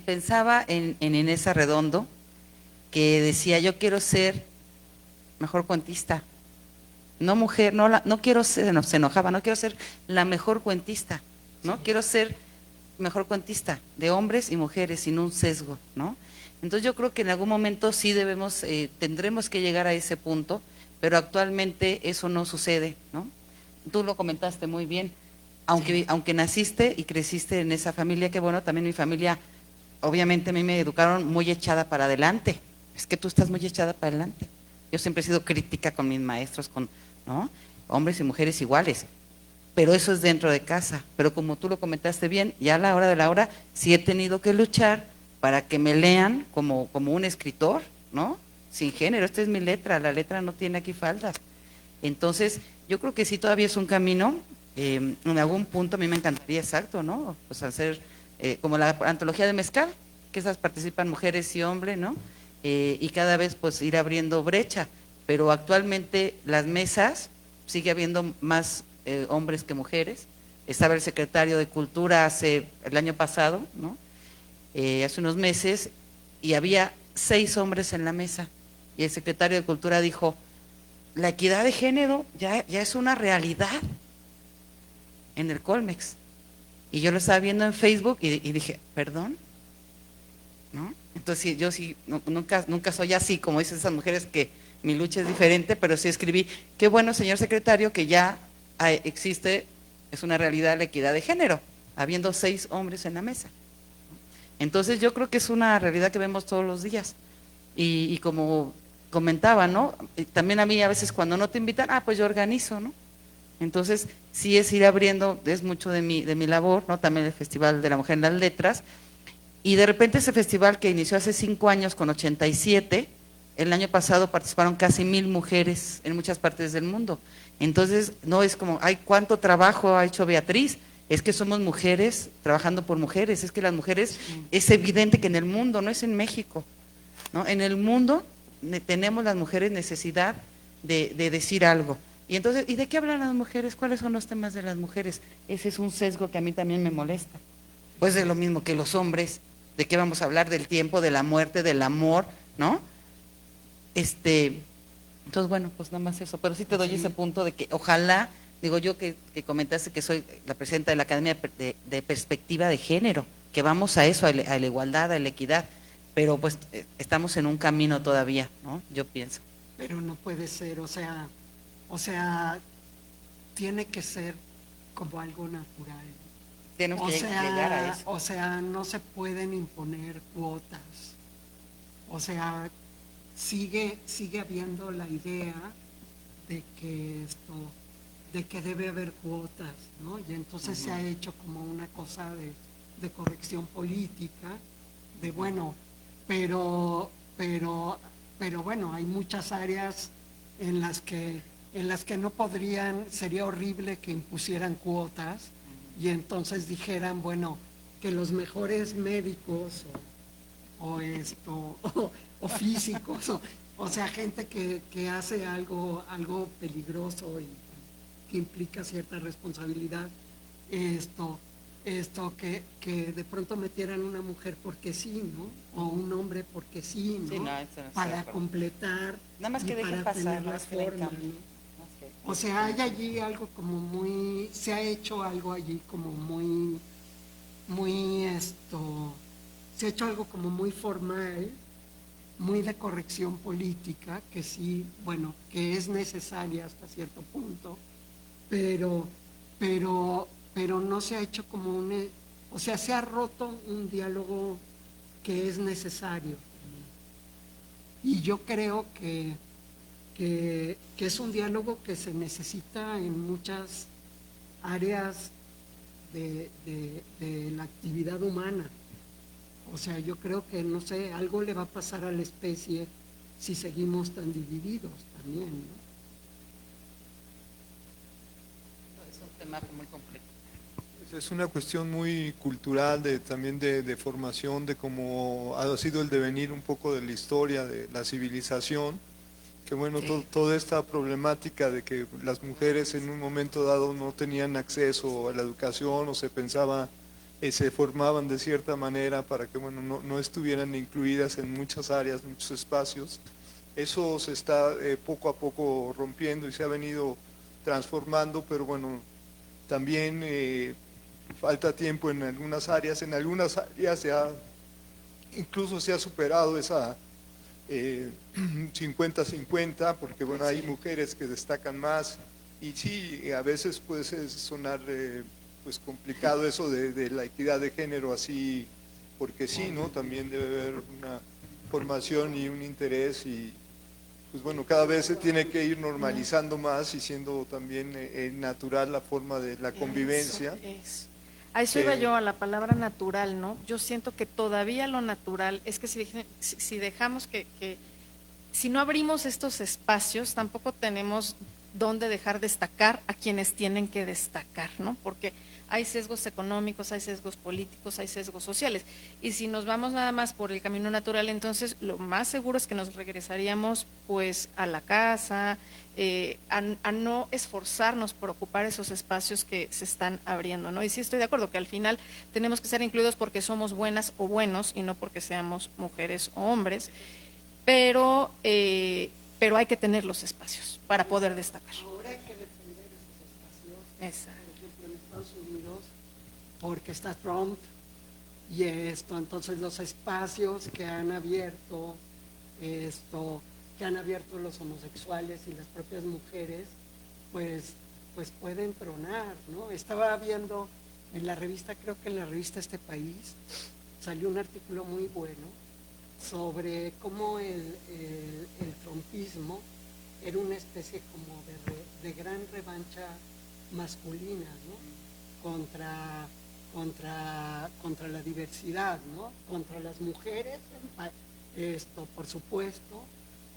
pensaba en Inés Arredondo, que decía, yo quiero ser mejor cuentista. No mujer, no quiero ser, no, se enojaba, no quiero ser la mejor cuentista, ¿no? Sí. Quiero ser mejor cuentista, de hombres y mujeres, sin un sesgo, ¿no? Entonces yo creo que en algún momento sí tendremos que llegar a ese punto, pero actualmente eso no sucede, ¿no? Tú lo comentaste muy bien, aunque naciste y creciste en esa familia, que bueno, también mi familia, obviamente a mí me educaron muy echada para adelante, es que tú estás muy echada para adelante. Yo siempre he sido crítica con mis maestros, ¿no? Hombres y mujeres iguales, pero eso es dentro de casa. Pero como tú lo comentaste bien, ya a la hora de la hora sí he tenido que luchar para que me lean como un escritor, ¿no? Sin género, esta es mi letra, la letra no tiene aquí faldas. Entonces, yo creo que sí todavía es un camino, en algún punto a mí me encantaría, exacto, ¿no? Pues hacer como la antología de mezcal, que esas participan mujeres y hombres, ¿no? Y cada vez pues ir abriendo brecha, pero actualmente las mesas sigue habiendo más hombres que mujeres. Estaba el secretario de Cultura el año pasado, ¿no? Hace unos meses, y había 6 hombres en la mesa, y el secretario de Cultura dijo, la equidad de género ya es una realidad en el Colmex. Y yo lo estaba viendo en Facebook y dije, ¿perdón? ¿No? Entonces yo sí, nunca soy así, como dicen esas mujeres, que mi lucha es diferente, pero sí escribí, qué bueno, señor secretario, que ya existe, es una realidad la equidad de género, habiendo 6 hombres en la mesa. Entonces yo creo que es una realidad que vemos todos los días. Y como comentaba, ¿no? También a mí a veces cuando no te invitan, pues yo organizo, ¿no? Entonces sí es ir abriendo, es mucho de mi labor, ¿no? También el Festival de la Mujer en las Letras. Y de repente ese festival que inició hace 5 años con 87, el año pasado participaron casi 1000 mujeres en muchas partes del mundo. Entonces no es como, ay, cuánto trabajo ha hecho Beatriz, es que somos mujeres trabajando por mujeres, es que las mujeres, es evidente que en el mundo, no es en México, ¿no? En el mundo tenemos las mujeres necesidad de decir algo. Y entonces, ¿y de qué hablan las mujeres? ¿Cuáles son los temas de las mujeres? Ese es un sesgo que a mí también me molesta. Pues es lo mismo que los hombres. ¿De qué vamos a hablar? Del tiempo, de la muerte, del amor, ¿no? Entonces, bueno, pues nada más eso. Pero sí te doy ese punto de que ojalá, digo yo que comentaste que soy la presidenta de la Academia de Perspectiva de Género, que vamos a eso, a la igualdad, a la equidad. pero pues estamos en un camino todavía, ¿no? Yo pienso. Pero no puede ser, o sea, tiene que ser como algo natural. Tenemos que llegar a eso. O sea, no se pueden imponer cuotas. O sea, sigue habiendo la idea de que debe haber cuotas, ¿no? Y entonces se ha hecho como una cosa de corrección política, de bueno, pero bueno, hay muchas áreas en las que no podrían, sería horrible que impusieran cuotas y entonces dijeran, bueno, que los mejores médicos o físicos, o sea, gente que hace algo peligroso y que implica cierta responsabilidad, que de pronto metieran una mujer porque sí, ¿no? O un hombre porque sí, ¿no? Sí, no, eso no para completar nada más que y dejen para pasar, tener nada la más que den forma, cambio. ¿no? O sea, hay allí algo como muy, se ha hecho algo allí como muy, se ha hecho algo como muy formal, muy de corrección política, que sí, bueno, que es necesaria hasta cierto punto, pero no se ha hecho como o sea, se ha roto un diálogo que es necesario. Y yo creo que es un diálogo que se necesita en muchas áreas de la actividad humana. O sea, yo creo que, no sé, algo le va a pasar a la especie si seguimos tan divididos también, ¿no? Es un tema muy complejo. Es una cuestión muy cultural, también de formación, de cómo ha sido el devenir un poco de la historia, de la civilización, que bueno, toda esta problemática de que las mujeres en un momento dado no tenían acceso a la educación o se pensaba, se formaban de cierta manera para que bueno, no estuvieran incluidas en muchas áreas, muchos espacios. Eso se está poco a poco rompiendo y se ha venido transformando, pero bueno, también falta tiempo en algunas áreas incluso se ha superado esa 50-50, porque bueno, hay mujeres que destacan más y sí, a veces puede sonar pues complicado eso de la equidad de género así, porque sí, ¿no? También debe haber una formación y un interés y pues bueno, cada vez se tiene que ir normalizando más y siendo también natural la forma de la convivencia. Eso. A eso iba yo, a la palabra natural, ¿no? Yo siento que todavía lo natural es que si dejamos si no abrimos estos espacios, tampoco tenemos dónde dejar destacar a quienes tienen que destacar, ¿no? Porque hay sesgos económicos, hay sesgos políticos, hay sesgos sociales. Y si nos vamos nada más por el camino natural, entonces lo más seguro es que nos regresaríamos pues a la casa, a no esforzarnos por ocupar esos espacios que se están abriendo, ¿no? Y sí estoy de acuerdo que al final tenemos que ser incluidos porque somos buenas o buenos y no porque seamos mujeres o hombres, pero hay que tener los espacios para poder destacar. Ahora hay que defender esos espacios. Exacto. Por ejemplo, en Estados Unidos, porque está Trump y entonces los espacios que han abierto los homosexuales y las propias mujeres, pues pueden tronar, ¿no? Estaba viendo en la revista, creo que en la revista Este País, salió un artículo muy bueno sobre cómo el trumpismo era una especie como de gran revancha masculina, ¿no? Contra la diversidad, ¿no? Contra las mujeres, por supuesto,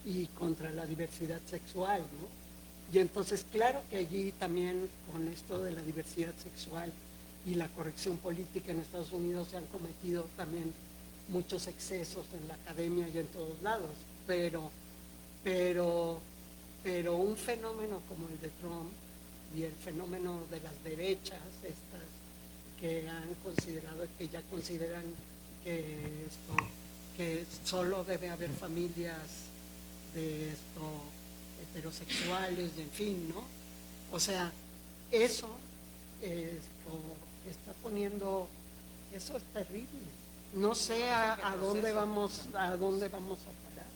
y contra la diversidad sexual, ¿no? Y entonces, claro que allí también con esto de la diversidad sexual y la corrección política en Estados Unidos se han cometido también muchos excesos en la academia y en todos lados, pero un fenómeno como el de Trump y el fenómeno de las derechas estas que han considerado, que ya consideran que solo debe haber familias heterosexuales y en fin, ¿no? O sea, eso está poniendo, eso es terrible. no sé a dónde vamos a parar.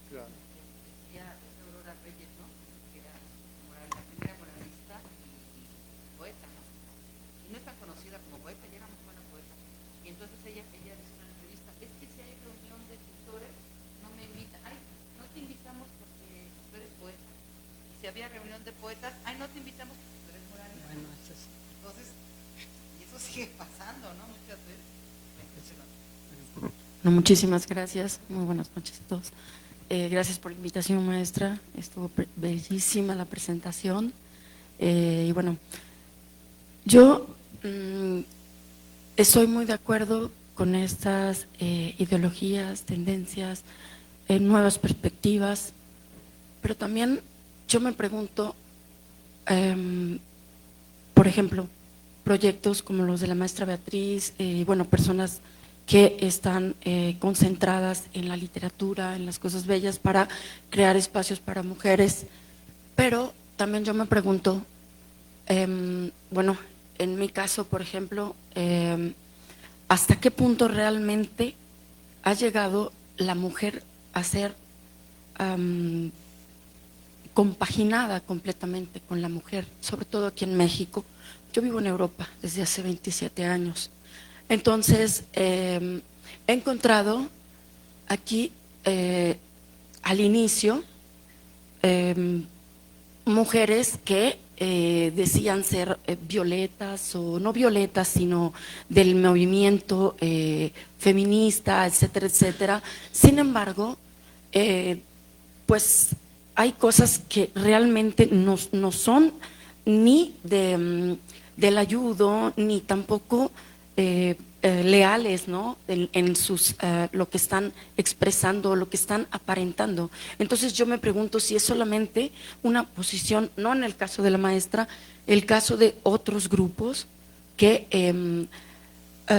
Claro. Decía Aurora Reyes, ¿no? Que era la primera moralista y poeta, ¿no? Y no es tan conocida como poeta, ya era muy buena poeta. Y entonces ella dice en una entrevista, es que si hay reunión de escritores, no me invitan. Ay, no te invitamos porque tú eres poeta. Y si había reunión de poetas, ay, no te invitamos porque tú eres moralista. Bueno, eso sí. Entonces, y eso sigue pasando, ¿no? Muchas veces. Bueno, muchísimas gracias. Muy buenas noches a todos. Gracias por la invitación, maestra. Estuvo bellísima la presentación. Y bueno, yo estoy muy de acuerdo con estas ideologías, tendencias, nuevas perspectivas, pero también yo me pregunto, por ejemplo, proyectos como los de la maestra Beatriz, bueno, personas que están concentradas en la literatura, en las cosas bellas, para crear espacios para mujeres. Pero también yo me pregunto, bueno, en mi caso, por ejemplo, ¿hasta qué punto realmente ha llegado la mujer a ser compaginada completamente con la mujer, sobre todo aquí en México? Yo vivo en Europa desde hace 27 años. Entonces, he encontrado aquí, al inicio, mujeres que decían ser violetas, o no violetas, sino del movimiento feminista, etcétera, etcétera. Sin embargo, pues hay cosas que realmente no son ni del ayudo, ni tampoco leales, ¿no? En sus lo que están expresando, lo que están aparentando. Entonces yo me pregunto si es solamente una posición, no en el caso de la maestra, el caso de otros grupos que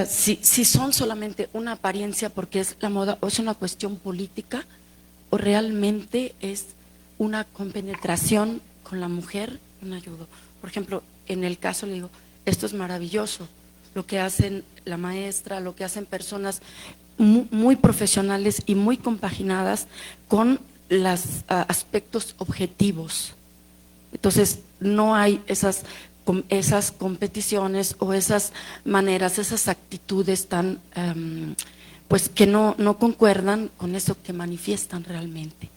si son solamente una apariencia porque es la moda, o es una cuestión política, o realmente es una compenetración con la mujer, un ayudo. Por ejemplo, en el caso le digo, esto es maravilloso, lo que hacen la maestra, lo que hacen personas muy profesionales y muy compaginadas con los aspectos objetivos. Entonces, no hay esas competiciones o esas maneras, esas actitudes tan, pues que no concuerdan con eso que manifiestan realmente.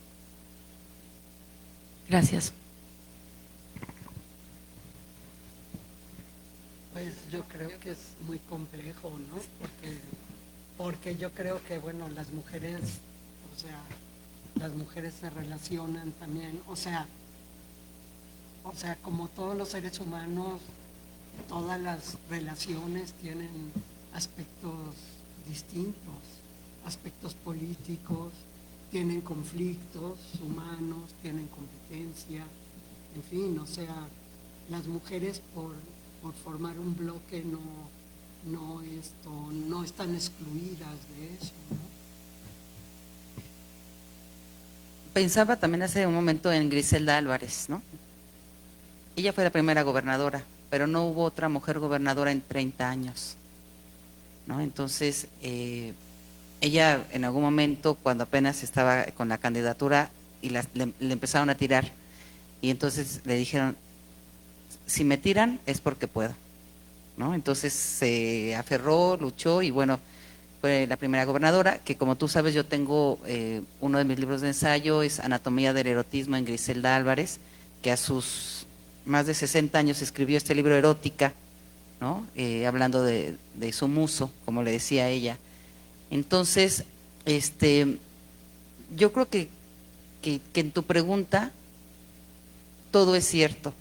Gracias. Pues yo creo que es muy complejo, ¿no? Porque yo creo que, bueno, las mujeres se relacionan también, o sea, como todos los seres humanos, todas las relaciones tienen aspectos distintos, aspectos políticos, tienen conflictos humanos, tienen competencia, en fin, o sea, las mujeres por formar un bloque no están excluidas de eso, ¿no? Pensaba también hace un momento en Griselda Álvarez, ¿no? Ella fue la primera gobernadora, pero no hubo otra mujer gobernadora en 30 años, ¿no? Entonces, ella en algún momento, cuando apenas estaba con la candidatura, y le empezaron a tirar, y entonces le dijeron, si me tiran es porque puedo, ¿no? Entonces se aferró, luchó, y bueno, fue la primera gobernadora, que como tú sabes yo tengo uno de mis libros de ensayo, es Anatomía del erotismo en Griselda Álvarez, que a sus más de 60 años escribió este libro Erótica, ¿no? Hablando de su muso, como le decía ella. Entonces, yo creo que en tu pregunta todo es cierto.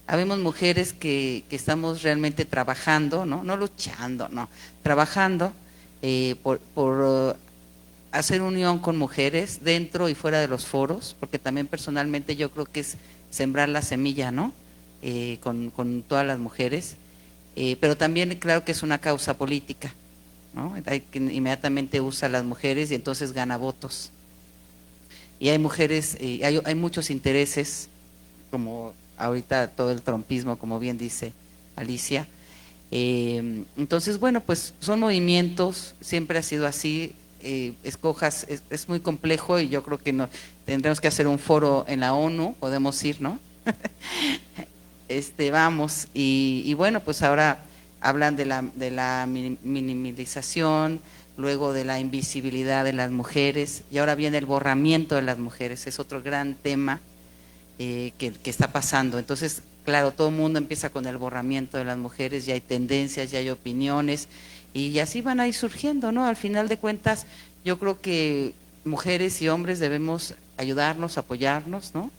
Habemos mujeres que estamos realmente trabajando, no luchando, no, trabajando por hacer unión con mujeres dentro y fuera de los foros, porque también personalmente yo creo que es sembrar la semilla, ¿no? Con todas las mujeres, pero también claro que es una causa política, ¿no? Hay que inmediatamente usa a las mujeres y entonces gana votos. Y hay mujeres, hay muchos intereses, como ahorita todo el trumpismo, como bien dice Alicia, Entonces, bueno, pues son movimientos, siempre ha sido así. Escojas, es muy complejo y yo creo que no, tendremos que hacer un foro en la ONU, podemos ir, ¿no? Vamos, y bueno, pues ahora hablan de la minimización, luego de la invisibilidad de las mujeres, y ahora viene el borramiento de las mujeres, es otro gran tema que está pasando. Entonces, claro, todo el mundo empieza con el borramiento de las mujeres, ya hay tendencias, ya hay opiniones, y así van a ir surgiendo, ¿no? Al final de cuentas, yo creo que mujeres y hombres debemos ayudarnos, apoyarnos, ¿no?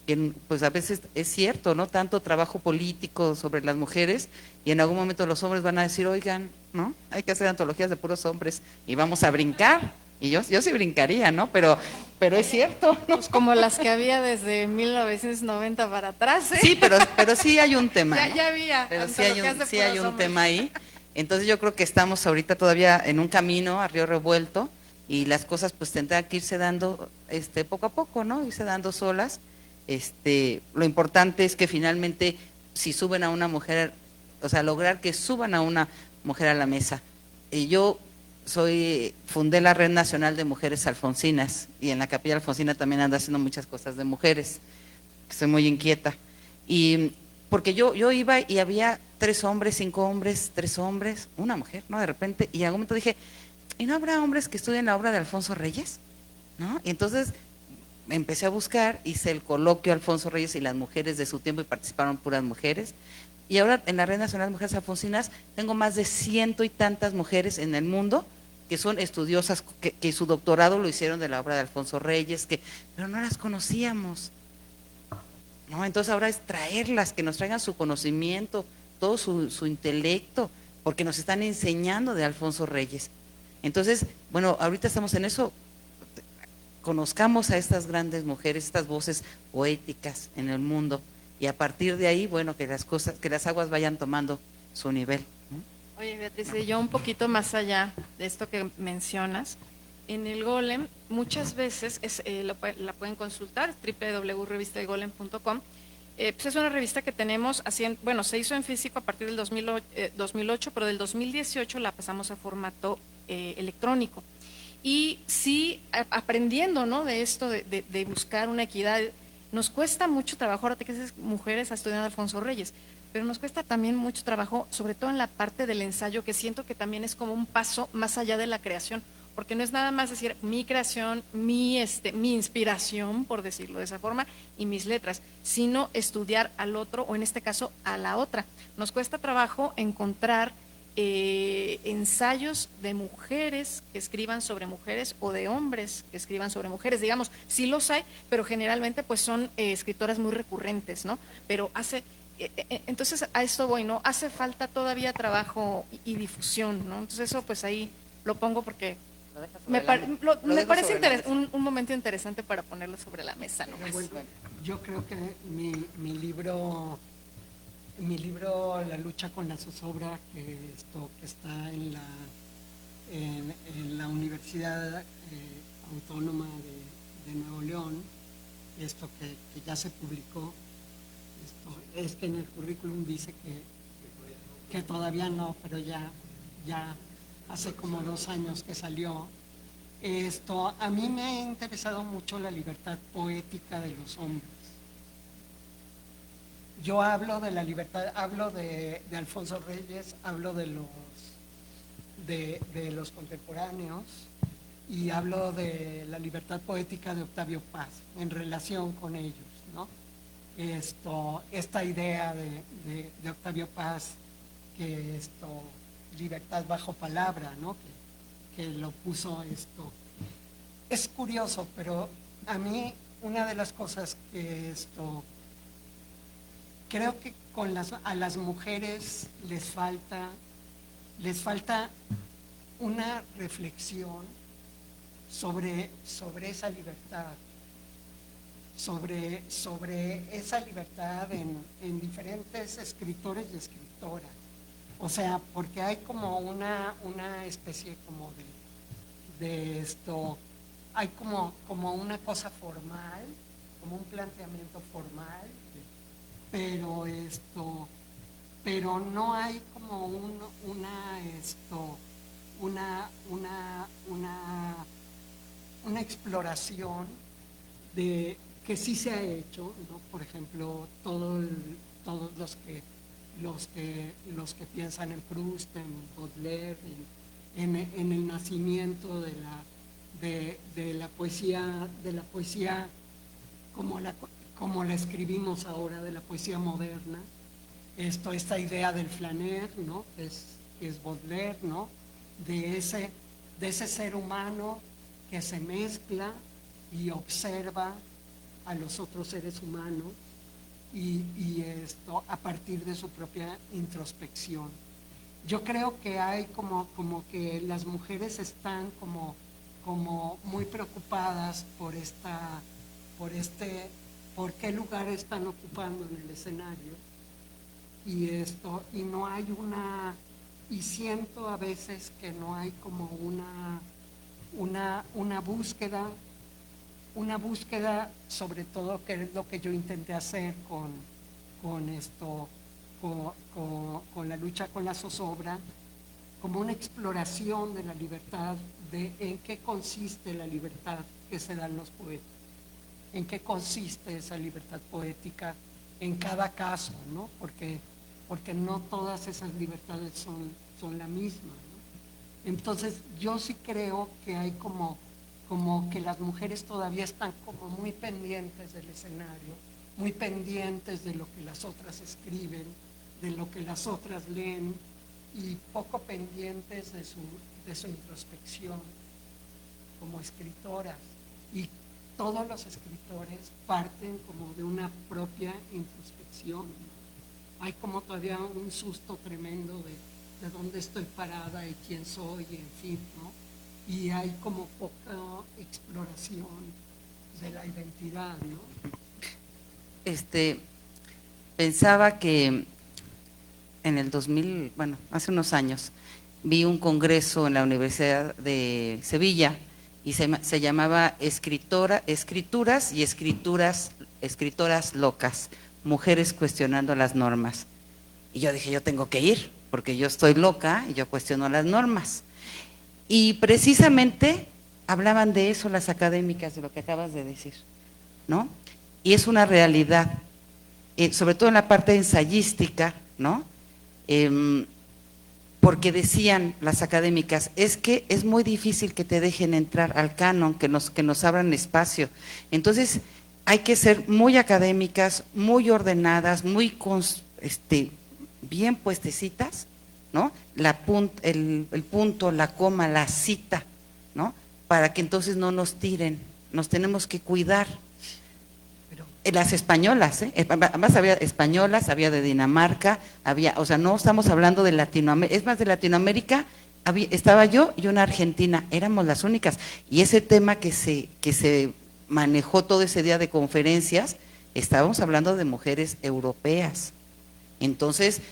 Que pues a veces es cierto, ¿no? Tanto trabajo político sobre las mujeres y en algún momento los hombres van a decir, oigan, ¿no? Hay que hacer antologías de puros hombres y vamos a brincar. Y yo sí brincaría, ¿no? Pero es cierto, ¿no? Pues como las que había desde 1990 para atrás, ¿eh? Sí, pero sí hay un tema. Ya, ¿no? ya había. Pero sí hay antologías de sí hay puros un hombres. tema ahí. Entonces yo creo que estamos ahorita todavía en un camino a río revuelto y las cosas pues tendrán que irse dando poco a poco, ¿no? Irse dando solas. Lo importante es que finalmente si suben a una mujer, o sea, lograr que suban a una mujer a la mesa. Yo fundé la Red Nacional de Mujeres Alfonsinas y en la Capilla Alfonsina también ando haciendo muchas cosas de mujeres, que soy muy inquieta. Y porque yo iba y había 3 hombres, 5 hombres, 3 hombres, una mujer, ¿no? De repente, y en algún momento dije, ¿y no habrá hombres que estudien la obra de Alfonso Reyes? ¿No? Y entonces empecé a buscar, hice el coloquio Alfonso Reyes y las mujeres de su tiempo y participaron puras mujeres. Y ahora en la Red Nacional de Mujeres Alfonsinas tengo más de 100 y tantas mujeres en el mundo que son estudiosas, que su doctorado lo hicieron de la obra de Alfonso Reyes, pero no las conocíamos. No, entonces ahora es traerlas, que nos traigan su conocimiento, todo su intelecto, porque nos están enseñando de Alfonso Reyes. Entonces, bueno, ahorita estamos en eso, conozcamos a estas grandes mujeres, estas voces poéticas en el mundo, y a partir de ahí, bueno, que las aguas vayan tomando su nivel, ¿no? Oye, Beatriz, y yo un poquito más allá de esto que mencionas, en el Golem muchas veces la pueden consultar, www.revistadegolem.com. Pues es una revista que tenemos, bueno, se hizo en físico a partir del 2008, pero del 2018 la pasamos a formato electrónico. Y sí, aprendiendo, ¿no?, de esto, de buscar una equidad, nos cuesta mucho trabajo, ahora que esas mujeres estudiando Alfonso Reyes, pero nos cuesta también mucho trabajo, sobre todo en la parte del ensayo, que siento que también es como un paso más allá de la creación, porque no es nada más decir mi creación, mi inspiración, por decirlo de esa forma, y mis letras, sino estudiar al otro, o en este caso a la otra. Nos cuesta trabajo encontrar ensayos de mujeres que escriban sobre mujeres o de hombres que escriban sobre mujeres, digamos, sí los hay, pero generalmente pues son escritoras muy recurrentes, ¿no? Pero entonces a esto voy, ¿no? Hace falta todavía trabajo y difusión, ¿no? Entonces eso pues ahí lo pongo porque me parece un momento interesante para ponerlo sobre la mesa, ¿no? Bueno, yo creo que mi libro La lucha con la zozobra, que está en la Universidad Autónoma de Nuevo León, que ya se publicó, es que en el currículum dice que todavía no, pero ya hace como 2 años que salió. A mí me ha interesado mucho la libertad poética de los hombres. Yo hablo de la libertad, hablo de Alfonso Reyes, hablo de los contemporáneos y hablo de la libertad poética de Octavio Paz en relación con ellos, ¿no? Esta idea de Octavio Paz, que libertad bajo palabra, ¿no? Que lo puso Es curioso, pero a mí una de las cosas que creo que a las mujeres les falta una reflexión sobre esa libertad, sobre esa libertad en diferentes escritores y escritoras. O sea, porque hay como una especie como hay como una cosa formal, como un planteamiento formal, pero pero no hay como una exploración de que sí se ha hecho, ¿no? Por ejemplo, todos los que piensan en Proust, en Baudelaire, en el nacimiento de la poesía como la escribimos ahora, de la poesía moderna. Esta idea del flaner, ¿no? Es Baudelaire, ¿no? De ese ser humano que se mezcla y observa a los otros seres humanos y esto a partir de su propia introspección. Yo creo que hay como que las mujeres están como muy preocupadas por qué lugar están ocupando en el escenario y no hay y siento a veces que no hay como una búsqueda sobre todo, que es lo que yo intenté hacer con la lucha con la zozobra, como una exploración de la libertad, de en qué consiste la libertad que se dan los poetas, en qué consiste esa libertad poética en cada caso, ¿no? Porque no todas esas libertades son la misma, ¿no? Entonces yo sí creo que hay como que las mujeres todavía están como muy pendientes del escenario, muy pendientes de lo que las otras escriben, de lo que las otras leen y poco pendientes de su introspección como escritoras. Y todos los escritores parten como de una propia introspección, ¿no? Hay como todavía un susto tremendo de dónde estoy parada y quién soy, en fin, ¿no? Y hay como poca exploración de la identidad, ¿no? Pensaba que en el 2000, bueno, hace unos años, vi un congreso en la Universidad de Sevilla y se llamaba Escrituras y Escritoras Locas, Mujeres Cuestionando las Normas. Y yo dije, yo tengo que ir, porque yo estoy loca y yo cuestiono las normas. Y precisamente hablaban de eso las académicas, de lo que acabas de decir, ¿no? Y es una realidad, sobre todo en la parte ensayística, ¿no? Porque decían las académicas, es que es muy difícil que te dejen entrar al canon, que nos abran espacio. Entonces hay que ser muy académicas, muy ordenadas, muy bien puestecitas, ¿no? El punto, la coma, la cita, ¿no? Para que entonces no nos tiren, nos tenemos que cuidar. Las españolas, además había españolas, había de Dinamarca, o sea, no estamos hablando de Latinoamérica, es más, de Latinoamérica estaba yo y una argentina, éramos las únicas. Y ese tema que se manejó todo ese día de conferencias, estábamos hablando de mujeres europeas. Entonces,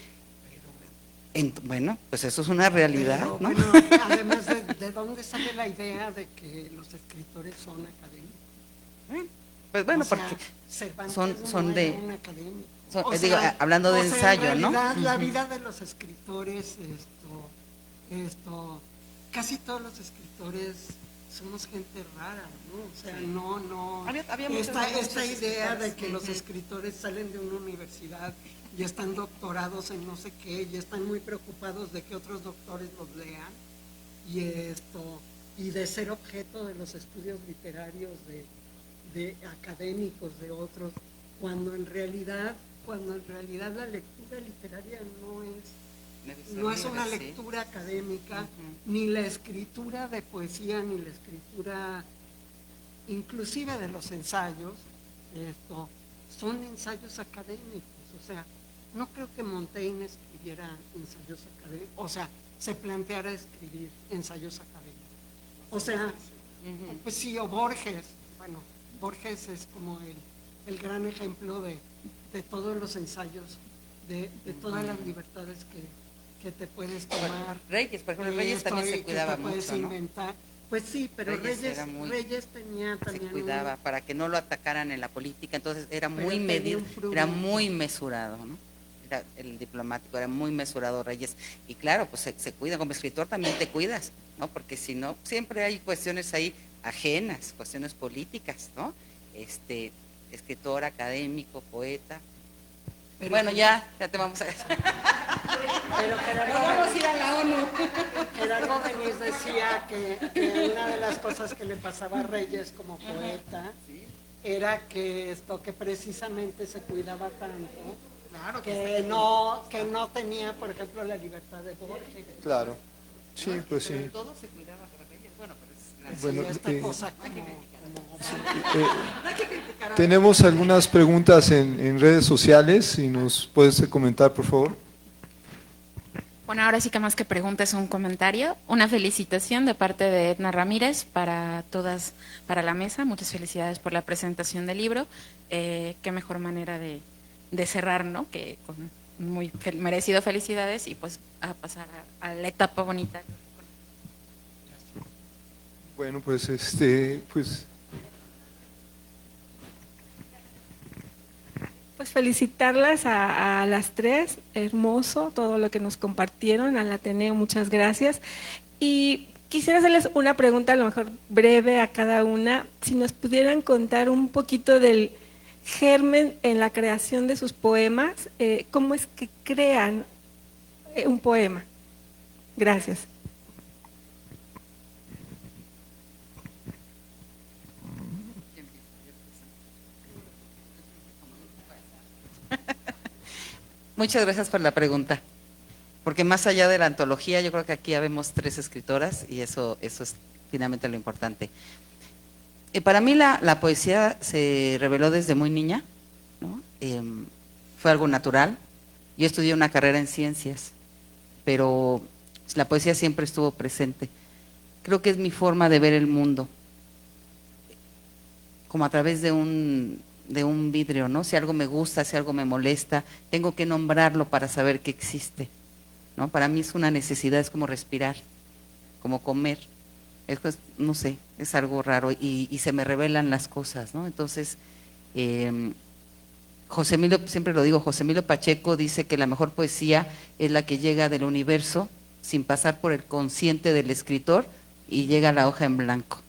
bueno, pues eso es una realidad, pero, ¿no? Bueno, además, ¿de dónde sale la idea de que los escritores son académicos? Pues bueno, o sea, porque Cervantes son no de... era un académico. digo, hablando de ensayo, en realidad, ¿no? La vida de los escritores, casi todos los escritores somos gente rara, ¿no? O sea, Sí. no. Había Esta muchos idea de escritores. que los escritores salen de una universidad y están doctorados en no sé qué, y están muy preocupados de que otros doctores los lean, y de ser objeto de los estudios literarios de académicos de otros, cuando en realidad la lectura literaria no es una lectura académica, ni la escritura de poesía, ni la escritura inclusive de los ensayos, son ensayos académicos. O sea, no creo que Montaigne escribiera ensayos académicos, o sea, se planteara escribir ensayos académicos. O sea, pues sí, o Borges. Bueno, Borges es como el gran ejemplo de todos los ensayos, de todas las libertades que te puedes tomar. Reyes, por ejemplo, Reyes también se cuidaba mucho, puedes inventar. Pues sí, pero Reyes tenía también... Se cuidaba para que no lo atacaran en la política, entonces era Pero muy tenía medido, un prurito. era muy mesurado, ¿no? era el diplomático, era muy mesurado Reyes. Y claro, pues se cuida, como escritor también te cuidas, ¿no? Porque si no, siempre hay cuestiones ahí ajenas, cuestiones políticas, ¿no? Escritor, académico, poeta. Pero bueno, ya te vamos a... Pero Gerardo, vamos a ir a la ONU. Gerardo Denis decía que una de las cosas que le pasaba a Reyes como poeta era que precisamente se cuidaba tanto, Claro que no tenía, por ejemplo, la libertad de Borges. Claro. Sí, pues sí. Pero todo se cuidaba para Reyes. Bueno, pero es Bueno, Esta cosa tenemos algunas preguntas en redes sociales, si nos puedes comentar, por favor. Bueno, ahora sí que más que pregunta es un comentario. Una felicitación de parte de Edna Ramírez para todas, para la mesa. Muchas felicidades por la presentación del libro. Qué mejor manera de cerrar, ¿no? Que con muy merecido felicidades y pues a pasar a la etapa bonita. Bueno, pues Pues felicitarlas a las tres, hermoso todo lo que nos compartieron, al Ateneo, muchas gracias. Y quisiera hacerles una pregunta, a lo mejor breve a cada una, si nos pudieran contar un poquito del germen en la creación de sus poemas, cómo es que crean un poema. Gracias. Muchas gracias por la pregunta, porque más allá de la antología, yo creo que aquí ya vemos 3 escritoras y eso es finalmente lo importante. Para mí la poesía se reveló desde muy niña, ¿no? Fue algo natural. Yo estudié una carrera en ciencias, pero la poesía siempre estuvo presente. Creo que es mi forma de ver el mundo, como a través de un vidrio, ¿no? Si algo me gusta, si algo me molesta, tengo que nombrarlo para saber que existe, ¿no? Para mí es una necesidad, es como respirar, como comer. No sé, es algo raro y se me revelan las cosas, ¿no? Entonces, José Emilio, siempre lo digo, José Emilio Pacheco dice que la mejor poesía es la que llega del universo sin pasar por el consciente del escritor y llega a la hoja en blanco.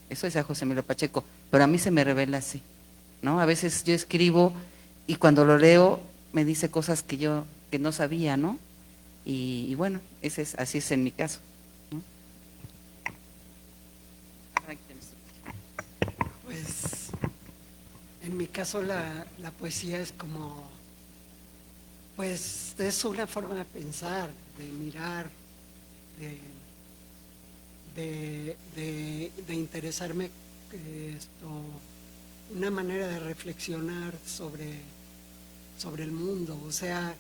Eso decía José Emilio Pacheco, pero a mí se me revela así, ¿no? A veces yo escribo y cuando lo leo me dice cosas que no sabía, ¿no? Y bueno, así es en mi caso, ¿no? Pues en mi caso la poesía es como, pues es una forma de pensar, de mirar, de interesarme, una manera de reflexionar sobre el mundo. O sea,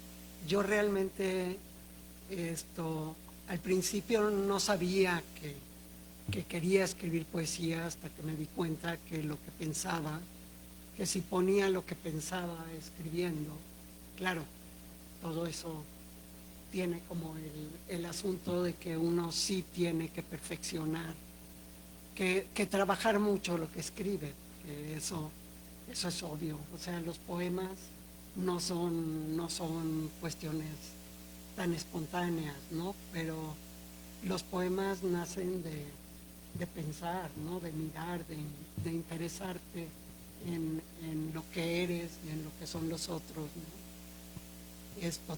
yo realmente al principio no sabía que quería escribir poesía hasta que me di cuenta que lo que pensaba, que si ponía lo que pensaba escribiendo, claro, todo eso tiene como el asunto de que uno sí tiene que perfeccionar, que trabajar mucho lo que escribe, que eso es obvio. O sea, los poemas no son cuestiones tan espontáneas, ¿no? Pero los poemas nacen de pensar, ¿no? De mirar, de interesarte en lo que eres y en lo que son los otros, ¿no?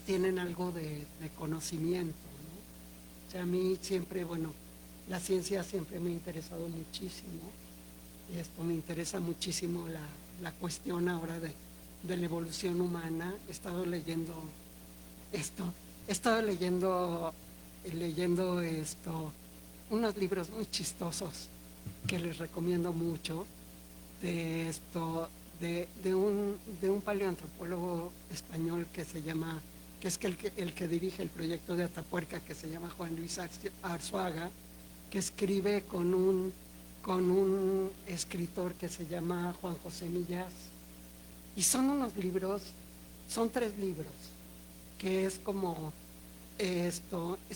Tienen algo de conocimiento, ¿no? O sea, a mí siempre, bueno, la ciencia siempre me ha interesado muchísimo, y me interesa muchísimo la cuestión ahora de la evolución humana. He estado leyendo unos libros muy chistosos que les recomiendo mucho, de un paleoantropólogo español que es el que dirige el proyecto de Atapuerca, que se llama Juan Luis Arzuaga, que escribe con un escritor que se llama Juan José Millás. Y son unos libros, son 3 libros, que es como es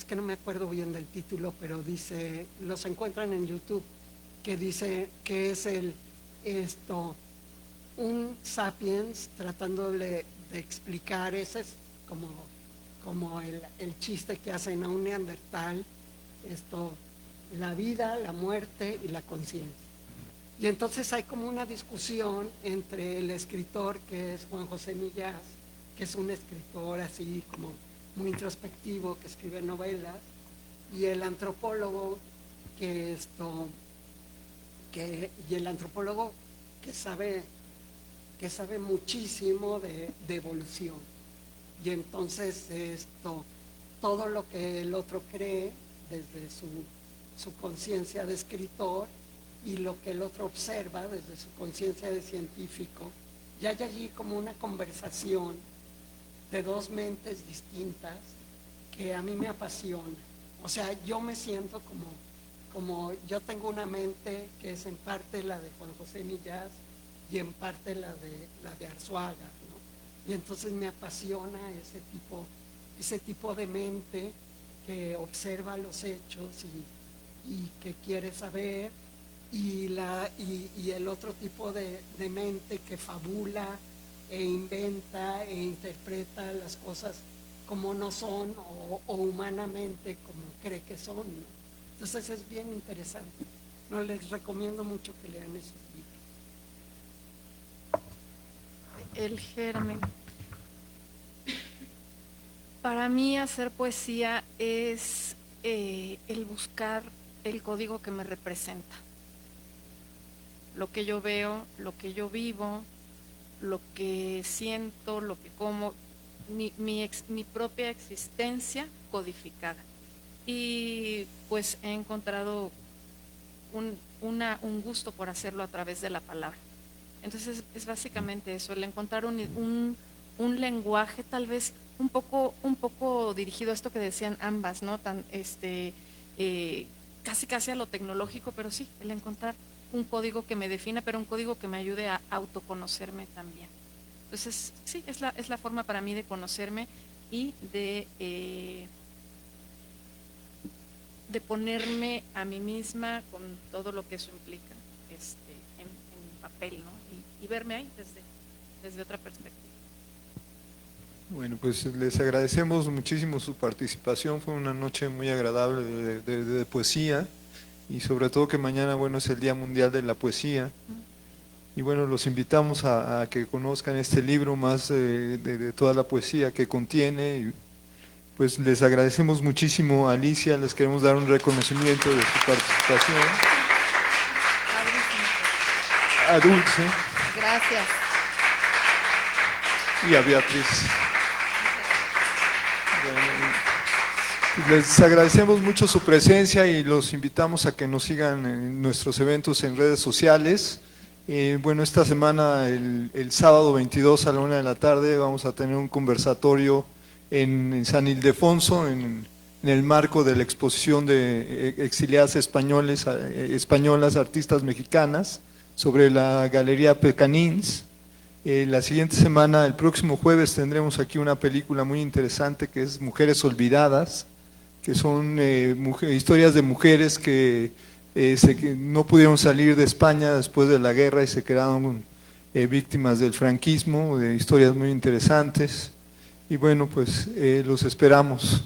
que no me acuerdo bien del título, pero dice, los encuentran en YouTube, que dice que es un sapiens tratando de explicar, ese como el chiste que hacen a un neandertal, la vida, la muerte y la conciencia. Y entonces hay como una discusión entre el escritor, que es Juan José Millás, que es un escritor así como muy introspectivo, que escribe novelas, y el antropólogo que sabe muchísimo de evolución. Y entonces todo lo que el otro cree desde su conciencia de escritor y lo que el otro observa desde su conciencia de científico, y hay allí como una conversación de dos mentes distintas que a mí me apasiona. O sea, yo me siento como yo tengo una mente que es en parte la de Juan José Millás y en parte la de Arzuaga, ¿no? Y entonces me apasiona ese tipo de mente que observa los hechos y que quiere saber, y el otro tipo de mente que fabula e inventa e interpreta las cosas como no son o humanamente como cree que son, ¿no? Entonces es bien interesante. No, les recomiendo mucho que lean esos libros. El germen. Para mí hacer poesía es el buscar el código que me representa. Lo que yo veo, lo que yo vivo, lo que siento, lo que como, mi propia existencia codificada. Y pues he encontrado un gusto por hacerlo a través de la palabra. Entonces es básicamente eso, el encontrar un lenguaje tal vez un poco dirigido a esto que decían ambas, ¿no? Casi a lo tecnológico, pero sí, el encontrar un código que me defina, pero un código que me ayude a autoconocerme también. Entonces, sí, es la forma para mí de conocerme y de ponerme a mí misma con todo lo que eso implica en papel, ¿no? Y verme ahí desde otra perspectiva. Bueno, pues les agradecemos muchísimo su participación, fue una noche muy agradable de poesía, y sobre todo que mañana, bueno, es el Día Mundial de la Poesía, y bueno, los invitamos a que conozcan este libro más de toda la poesía que contiene, y pues les agradecemos muchísimo a Alicia, les queremos dar un reconocimiento de su participación. A Dulce. Gracias. Y a Beatriz. Les agradecemos mucho su presencia y los invitamos a que nos sigan en nuestros eventos en redes sociales. Bueno, esta semana, el sábado 22 a la 1 de la tarde, vamos a tener un conversatorio en San Ildefonso, en el marco de la exposición de exiliadas españolas, artistas mexicanas, sobre la Galería Pecanins. La siguiente semana, el próximo jueves, tendremos aquí una película muy interesante que es Mujeres Olvidadas, que son historias de mujeres que no pudieron salir de España después de la guerra y se quedaron víctimas del franquismo, de historias muy interesantes. Y bueno, pues los esperamos.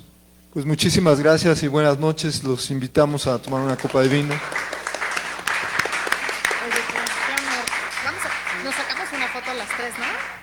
Pues muchísimas gracias y buenas noches, los invitamos a tomar una copa de vino. Nos sacamos una foto a las 3, ¿no?